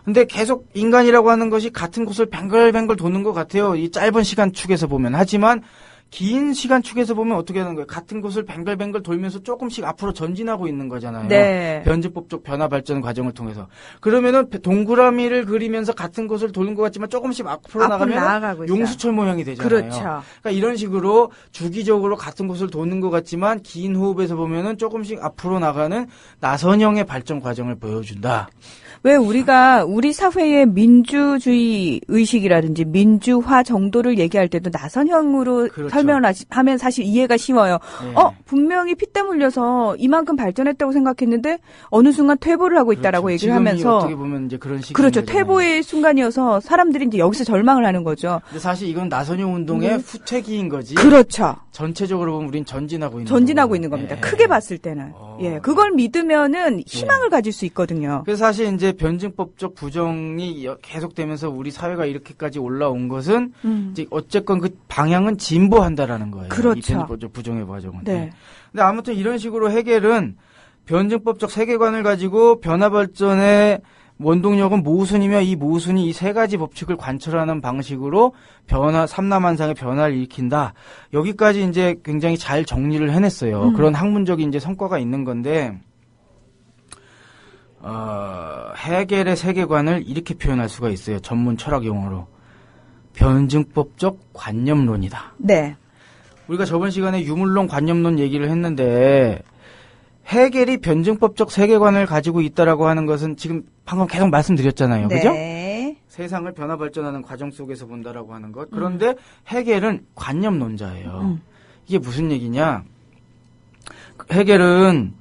근데 계속 인간이라고 하는 것이 같은 곳을 뱅글뱅글 도는 것 같아요. 이 짧은 시간 축에서 보면. 하지만 긴 시간 축에서 보면 어떻게 하는 거예요? 같은 곳을 뱅글뱅글 돌면서 조금씩 앞으로 전진하고 있는 거잖아요. 네. 변증법적 변화 발전 과정을 통해서. 그러면은 동그라미를 그리면서 같은 곳을 도는 것 같지만 조금씩 앞으로 나가면 용수철 모양이 되잖아요. 그렇죠. 그러니까 이런 식으로 주기적으로 같은 곳을 도는 것 같지만 긴 호흡에서 보면은 조금씩 앞으로 나가는 나선형의 발전 과정을 보여준다. 왜 우리 사회의 민주주의 의식이라든지 민주화 정도를 얘기할 때도 나선형으로 그렇죠. 설명하면 사실 이해가 쉬워요. 네. 분명히 피땀 흘려서 이만큼 발전했다고 생각했는데 어느 순간 퇴보를 하고 있다라고 그렇죠. 얘기를 하면서 어떻게 보면 이제 그런 식이 그렇죠. 퇴보의 순간이어서 사람들이 이제 여기서 절망을 하는 거죠. 근데 사실 이건 나선형 운동의 후퇴기인 거지. 그렇죠. 전체적으로 보면 우린 전진하고 있는 겁니다. 예. 크게 봤을 때는. 예. 그걸 믿으면은 희망을 가질 수 있거든요. 그래서 사실 이제 변증법적 부정이 계속되면서 우리 사회가 이렇게까지 올라온 것은 이제 어쨌건 그 방향은 진보한다라는 거예요. 그렇죠. 이 변증법적 부정의 과정은. 네. 근데 아무튼 이런 식으로 해겔은 변증법적 세계관을 가지고 변화 발전의 원동력은 모순이며 이 모순이 이 세 가지 법칙을 관철하는 방식으로 삼라만상의 변화를 일으킨다. 여기까지 이제 굉장히 잘 정리를 해냈어요. 그런 학문적인 이제 성과가 있는 건데, 해겔의 세계관을 이렇게 표현할 수가 있어요. 전문 철학 용어로. 변증법적 관념론이다. 네. 우리가 저번 시간에 유물론 관념론 얘기를 했는데, 해겔이 변증법적 세계관을 가지고 있다라고 하는 것은 지금 방금 계속 말씀드렸잖아요. 네. 그죠? 세상을 변화 발전하는 과정 속에서 본다라고 하는 것. 그런데 해겔은 관념론자예요. 이게 무슨 얘기냐? 해겔은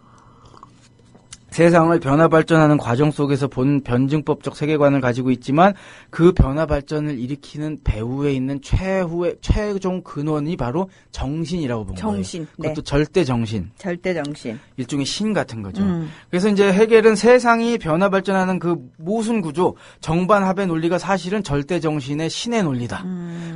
세상을 변화 발전하는 과정 속에서 본 변증법적 세계관을 가지고 있지만 그 변화 발전을 일으키는 배후에 있는 최종 근원이 바로 정신이라고 본 정신. 거예요. 그것도 네. 절대 정신. 절대 정신. 일종의 신 같은 거죠. 그래서 이제 해겔은 세상이 변화 발전하는 그 모순 구조, 정반합의 논리가 사실은 절대 정신의 신의 논리다.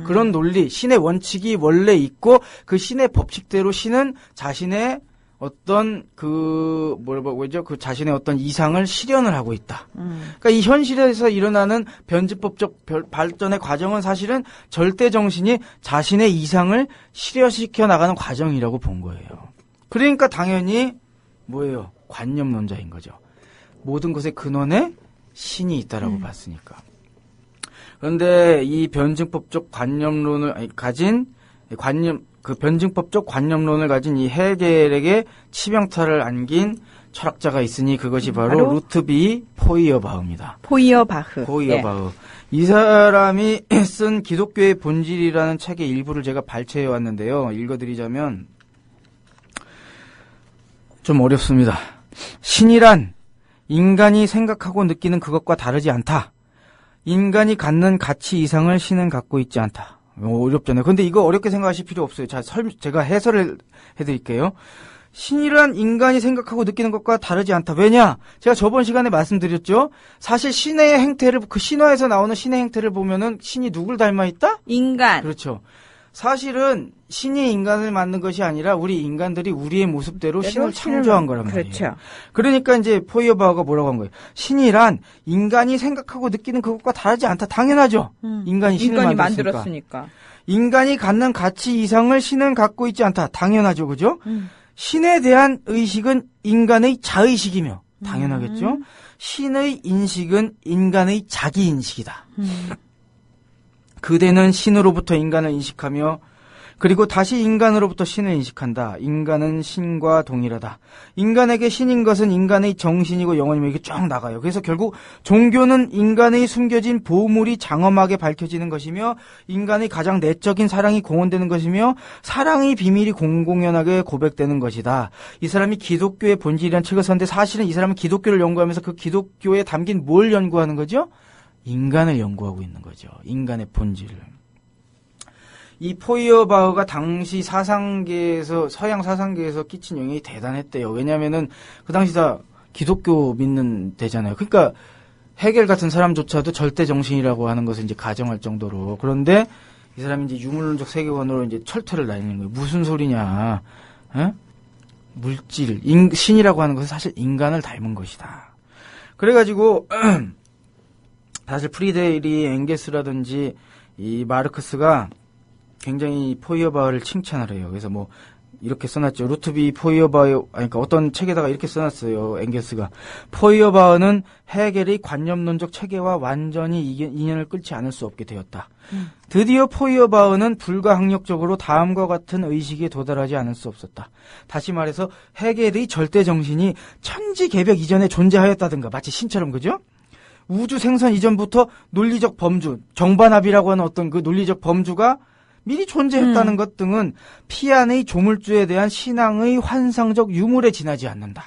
그런 논리, 신의 원칙이 원래 있고 그 신의 법칙대로 신은 자신의 어떤 그 자신의 어떤 이상을 실현을 하고 있다. 그러니까 이 현실에서 일어나는 변증법적 발전의 과정은 사실은 절대 정신이 자신의 이상을 실현시켜 나가는 과정이라고 본 거예요. 그러니까 당연히 뭐예요? 관념론자인 거죠. 모든 것의 근원에 신이 있다라고 봤으니까. 그런데 이 변증법적 관념론을 가진 그 변증법적 관념론을 가진 이 헤겔에게 치명타를 안긴 철학자가 있으니 그것이 바로 루트비 포이어바흐입니다. 포이어바흐. 포이어바흐. 네. 이 사람이 쓴 기독교의 본질이라는 책의 일부를 제가 발췌해 왔는데요. 읽어드리자면 좀 어렵습니다. 신이란 인간이 생각하고 느끼는 그것과 다르지 않다. 인간이 갖는 가치 이상을 신은 갖고 있지 않다. 어렵잖아요. 근데 이거 어렵게 생각하실 필요 없어요. 자, 제가 해설을 해드릴게요. 신이란 인간이 생각하고 느끼는 것과 다르지 않다. 왜냐? 제가 저번 시간에 말씀드렸죠. 사실 신의 행태를, 그 신화에서 나오는 신의 행태를 보면은 신이 누굴 닮아 있다? 인간. 그렇죠. 사실은 신이 인간을 만든 것이 아니라 우리 인간들이 우리의 모습대로 신을 창조한 거란 말이에요. 그렇죠. 그러니까 이제 포이어바흐가 뭐라고 한 거예요? 신이란 인간이 생각하고 느끼는 그것과 다르지 않다. 당연하죠. 인간이 신을 만들었으니까. 인간이 갖는 가치 이상을 신은 갖고 있지 않다. 당연하죠. 그죠? 신에 대한 의식은 인간의 자의식이며 당연하겠죠. 신의 인식은 인간의 자기인식이다. 그대는 신으로부터 인간을 인식하며 그리고 다시 인간으로부터 신을 인식한다. 인간은 신과 동일하다. 인간에게 신인 것은 인간의 정신이고 영혼이며 이게 쫙 나가요. 그래서 결국 종교는 인간의 숨겨진 보물이 장엄하게 밝혀지는 것이며 인간의 가장 내적인 사랑이 공헌되는 것이며 사랑의 비밀이 공공연하게 고백되는 것이다. 이 사람이 기독교의 본질이라는 책을 썼는데 사실은 이 사람은 기독교를 연구하면서 그 기독교에 담긴 뭘 연구하는 거죠? 인간을 연구하고 있는 거죠. 인간의 본질을. 이 포이어바흐가 당시 사상계에서 서양 사상계에서 끼친 영향이 대단했대요. 왜냐하면은 그 당시 다 기독교 믿는 데잖아요. 그러니까 헤겔 같은 사람조차도 절대 정신이라고 하는 것을 이제 가정할 정도로. 그런데 이 사람이 이제 유물론적 세계관으로 이제 철퇴를 날리는 거예요. 무슨 소리냐? 에? 물질, 신이라고 하는 것은 사실 인간을 닮은 것이다. 그래가지고 사실 프리데리 엥겔스라든지 이 마르크스가 굉장히 포이어바흐를 칭찬을 해요. 그래서 뭐 이렇게 써놨죠. 루트비 포이어바흐, 그러니까 어떤 책에다가 이렇게 써놨어요. 엥겔스가 포이어바흐는 헤겔의 관념론적 체계와 완전히 인연을 끊지 않을 수 없게 되었다. 드디어 포이어바흐는 불가항력적으로 다음과 같은 의식에 도달하지 않을 수 없었다. 다시 말해서 헤겔의 절대 정신이 천지개벽 이전에 존재하였다든가 마치 신처럼 그죠? 우주 생선 이전부터 논리적 범주, 정반합이라고 하는 어떤 그 논리적 범주가 미리 존재했다는 것 등은 피안의 조물주에 대한 신앙의 환상적 유물에 지나지 않는다.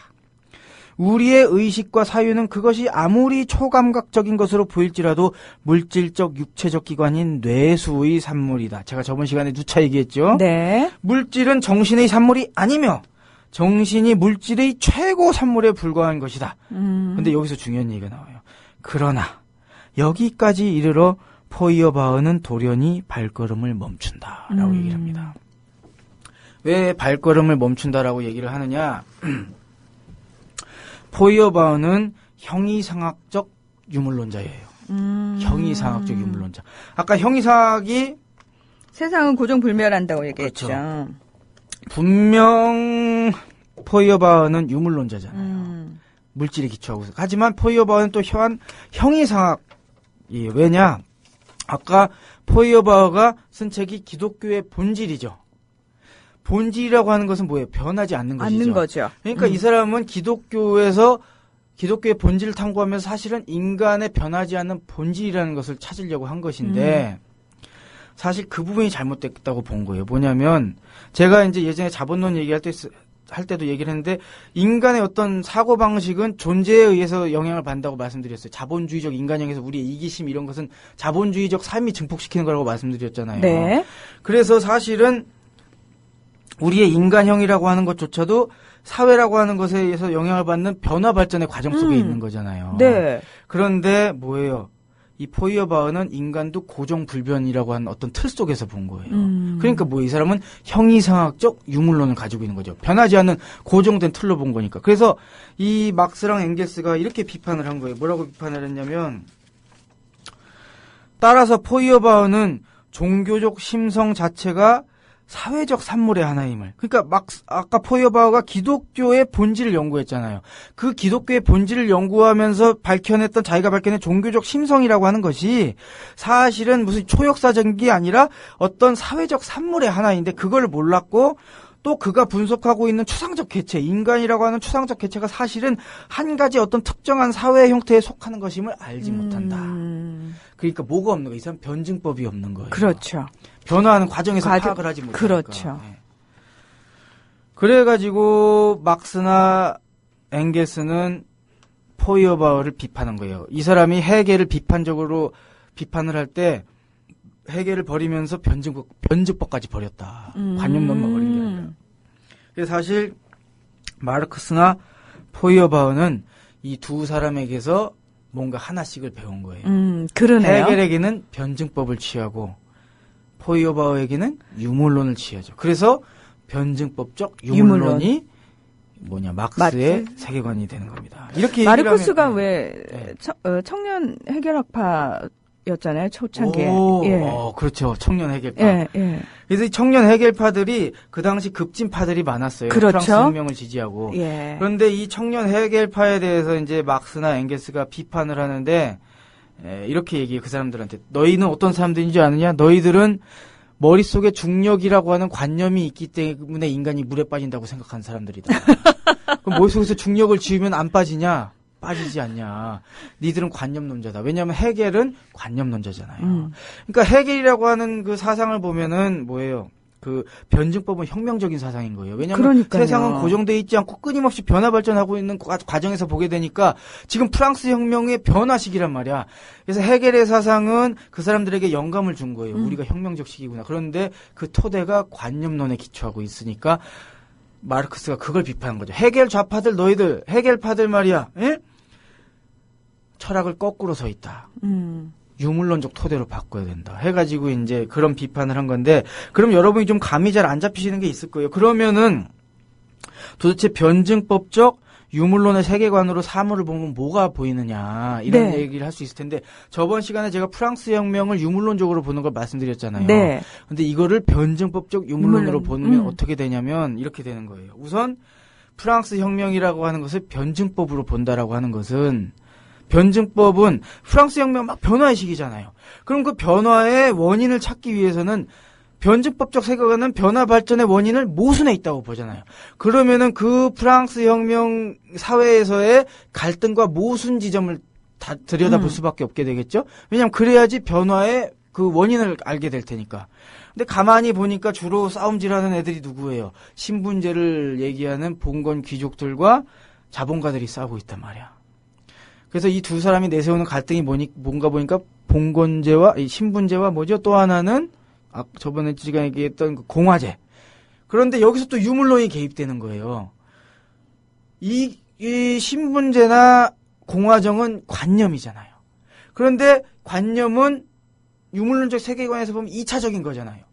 우리의 의식과 사유는 그것이 아무리 초감각적인 것으로 보일지라도 물질적 육체적 기관인 뇌수의 산물이다. 제가 저번 시간에 누차 얘기했죠. 네. 물질은 정신의 산물이 아니며 정신이 물질의 최고 산물에 불과한 것이다. 근데 여기서 중요한 얘기가 나와요. 그러나 여기까지 이르러 포이어바흐는 돌연히 발걸음을 멈춘다라고 얘기를 합니다. 왜 발걸음을 멈춘다라고 얘기를 하느냐? 포이어바흐는 형이상학적 유물론자예요. 형이상학적 유물론자. 아까 형이상학이 세상은 고정불멸한다고 얘기했죠. 그렇죠. 분명 포이어바흐는 유물론자잖아요. 물질에 기초하고 있어요. 하지만 포이어바흐는 또 형이상학이에요. 왜냐? 아까 포이어바흐가 쓴 책이 기독교의 본질이죠. 본질이라고 하는 것은 뭐예요? 변하지 않는 것이죠. 않는 거죠. 그러니까 이 사람은 기독교에서 기독교의 본질을 탐구하면서 사실은 인간의 변하지 않는 본질이라는 것을 찾으려고 한 것인데 사실 그 부분이 잘못됐다고 본 거예요. 뭐냐면 제가 이제 예전에 자본론 얘기할 때 할 때도 얘기를 했는데 인간의 어떤 사고 방식은 존재에 의해서 영향을 받는다고 말씀드렸어요. 자본주의적 인간형에서 우리의 이기심 이런 것은 자본주의적 삶이 증폭시키는 거라고 말씀드렸잖아요. 네. 그래서 사실은 우리의 인간형이라고 하는 것조차도 사회라고 하는 것에 의해서 영향을 받는 변화 발전의 과정 속에 있는 거잖아요. 네. 그런데 뭐예요? 이 포이어바우는 인간도 고정불변이라고 하는 어떤 틀 속에서 본 거예요. 그러니까 뭐 이 사람은 형이상학적 유물론을 가지고 있는 거죠. 변하지 않는 고정된 틀로 본 거니까. 그래서 이 막스랑 엥겔스가 이렇게 비판을 한 거예요. 뭐라고 비판을 했냐면 따라서 포이어바우는 종교적 심성 자체가 사회적 산물의 하나임을. 그러니까 아까 포이어바우가 기독교의 본질을 연구했잖아요. 그 기독교의 본질을 연구하면서 자기가 밝혀낸 종교적 심성이라고 하는 것이 사실은 무슨 초역사적인 게 아니라 어떤 사회적 산물의 하나인데 그걸 몰랐고 또 그가 분석하고 있는 추상적 개체, 인간이라고 하는 추상적 개체가 사실은 한 가지 어떤 특정한 사회 형태에 속하는 것임을 알지 못한다. 그러니까 뭐가 없는 거예요? 이 사람 변증법이 없는 거예요. 그렇죠. 변화하는 과정에서 파악을 하지 못하니까. 그렇죠. 네. 그래가지고 막스나 엥겔스는 포이어바우를 비판한 거예요. 이 사람이 헤겔을 비판적으로 비판을 할 때 헤겔을 버리면서 변증법까지 버렸다. 관념론만 버린 게 아니라. 그래서 사실 마르크스나 포이어바우는 이 두 사람에게서 뭔가 하나씩을 배운 거예요. 그러네요. 헤겔에게는 변증법을 취하고 포이어바우에게는 유물론을 취하죠. 그래서 변증법적 유물론이 막스의 세계관이 되는 겁니다. 이렇게 마르크스가 하면, 왜 청년 해결학파였잖아요. 초창기에. 그렇죠. 청년 해결파. 예, 예. 그래서 이 청년 해결파들이 그 당시 급진파들이 많았어요. 그렇죠. 프랑스 혁명을 지지하고. 예. 그런데 이 청년 해결파에 대해서 이제 막스나 엥겔스가 비판을 하는데 이렇게 얘기해요. 그 사람들한테. 너희는 어떤 사람들인 줄 아느냐? 너희들은 머릿속에 중력이라고 하는 관념이 있기 때문에 인간이 물에 빠진다고 생각하는 사람들이다. 그럼 머릿속에서 중력을 지우면 안 빠지냐? 빠지지 않냐. 니들은 관념론자다. 왜냐하면 헤겔은 관념론자잖아요. 그러니까 헤겔이라고 하는 그 사상을 보면은 뭐예요? 그 변증법은 혁명적인 사상인 거예요. 왜냐하면 그러니까요. 세상은 고정돼 있지 않고 끊임없이 변화 발전하고 있는 과정에서 보게 되니까 지금 프랑스 혁명의 변화 시기란 말이야. 그래서 헤겔의 사상은 그 사람들에게 영감을 준 거예요. 우리가 혁명적 시기구나. 그런데 그 토대가 관념론에 기초하고 있으니까 마르크스가 그걸 비판한 거죠. 헤겔 좌파들 너희들 헤겔파들 말이야. 에? 철학을 거꾸로 서 있다. 유물론적 토대로 바꿔야 된다. 해가지고 이제 그런 비판을 한 건데, 그럼 여러분이 좀 감이 잘 안 잡히시는 게 있을 거예요. 그러면은 도대체 변증법적 유물론의 세계관으로 사물을 보면 뭐가 보이느냐 이런 얘기를 할 수 있을 텐데, 저번 시간에 제가 프랑스 혁명을 유물론적으로 보는 걸 말씀드렸잖아요. 네. 근데 이거를 변증법적 유물론으로 보면 어떻게 되냐면 이렇게 되는 거예요. 우선 프랑스 혁명이라고 하는 것을 변증법으로 본다라고 하는 것은, 변증법은 프랑스 혁명 막 변화의 시기잖아요. 그럼 그 변화의 원인을 찾기 위해서는 변증법적 세계관은 변화 발전의 원인을 모순에 있다고 보잖아요. 그러면은 그 프랑스 혁명 사회에서의 갈등과 모순 지점을 다 들여다볼 수밖에 없게 되겠죠. 왜냐하면 그래야지 변화의 그 원인을 알게 될 테니까. 근데 가만히 보니까 주로 싸움질하는 애들이 누구예요? 신분제를 얘기하는 봉건 귀족들과 자본가들이 싸우고 있단 말이야. 그래서 이 두 사람이 내세우는 갈등이 뭔가 보니까 봉건제와 이 신분제와 뭐죠? 또 하나는 저번에 제가 얘기했던 그 공화제. 그런데 여기서 또 유물론이 개입되는 거예요. 이 신분제나 공화정은 관념이잖아요. 그런데 관념은 유물론적 세계관에서 보면 2차적인 거잖아요.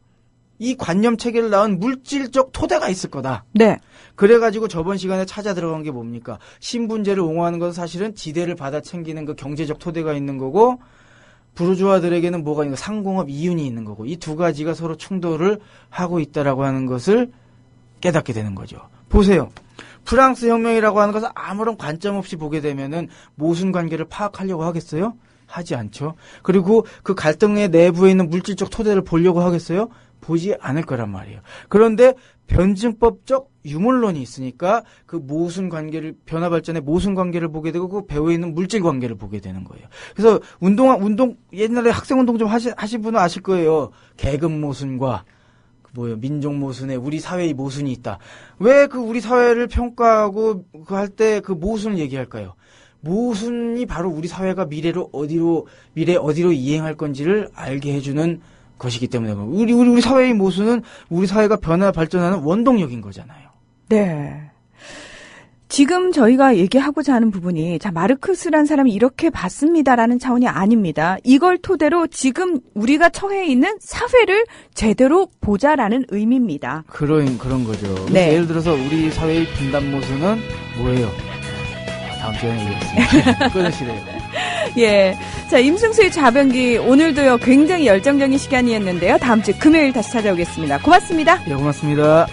이 관념 체계를 낳은 물질적 토대가 있을 거다. 네. 그래가지고 저번 시간에 찾아 들어간 게 뭡니까? 신분제를 옹호하는 것은 사실은 지대를 받아 챙기는 그 경제적 토대가 있는 거고, 부르주아들에게는 뭐가 있는 거? 상공업 이윤이 있는 거고, 이 두 가지가 서로 충돌을 하고 있다라고 하는 것을 깨닫게 되는 거죠. 보세요. 프랑스 혁명이라고 하는 것을 아무런 관점 없이 보게 되면은 모순 관계를 파악하려고 하겠어요? 하지 않죠. 그리고 그 갈등의 내부에 있는 물질적 토대를 보려고 하겠어요? 보지 않을 거란 말이에요. 그런데 변증법적 유물론이 있으니까 그 모순 관계를, 변화 발전의 모순 관계를 보게 되고 그 배후에 있는 물질 관계를 보게 되는 거예요. 그래서 운동 옛날에 학생 운동 좀 하신 분은 아실 거예요. 계급 모순과 민족 모순에 우리 사회의 모순이 있다. 왜 그 우리 사회를 평가하고 그 할 때 그 모순을 얘기할까요? 모순이 바로 우리 사회가 미래 어디로 이행할 건지를 알게 해주는 것이기 때문에 우리 사회의 모순은 우리 사회가 발전하는 원동력인 거잖아요. 네. 지금 저희가 얘기하고자 하는 부분이 마르크스란 사람이 이렇게 봤습니다라는 차원이 아닙니다. 이걸 토대로 지금 우리가 처해 있는 사회를 제대로 보자라는 의미입니다. 그런 거죠. 네. 예를 들어서 우리 사회의 분단 모순은 뭐예요? 다음 시간에 얘기하겠습니다. 끊으시래요. 예. 자, 임승수의 자변기 오늘도요 굉장히 열정적인 시간이었는데요. 다음 주 금요일 다시 찾아오겠습니다. 고맙습니다. 예, 고맙습니다.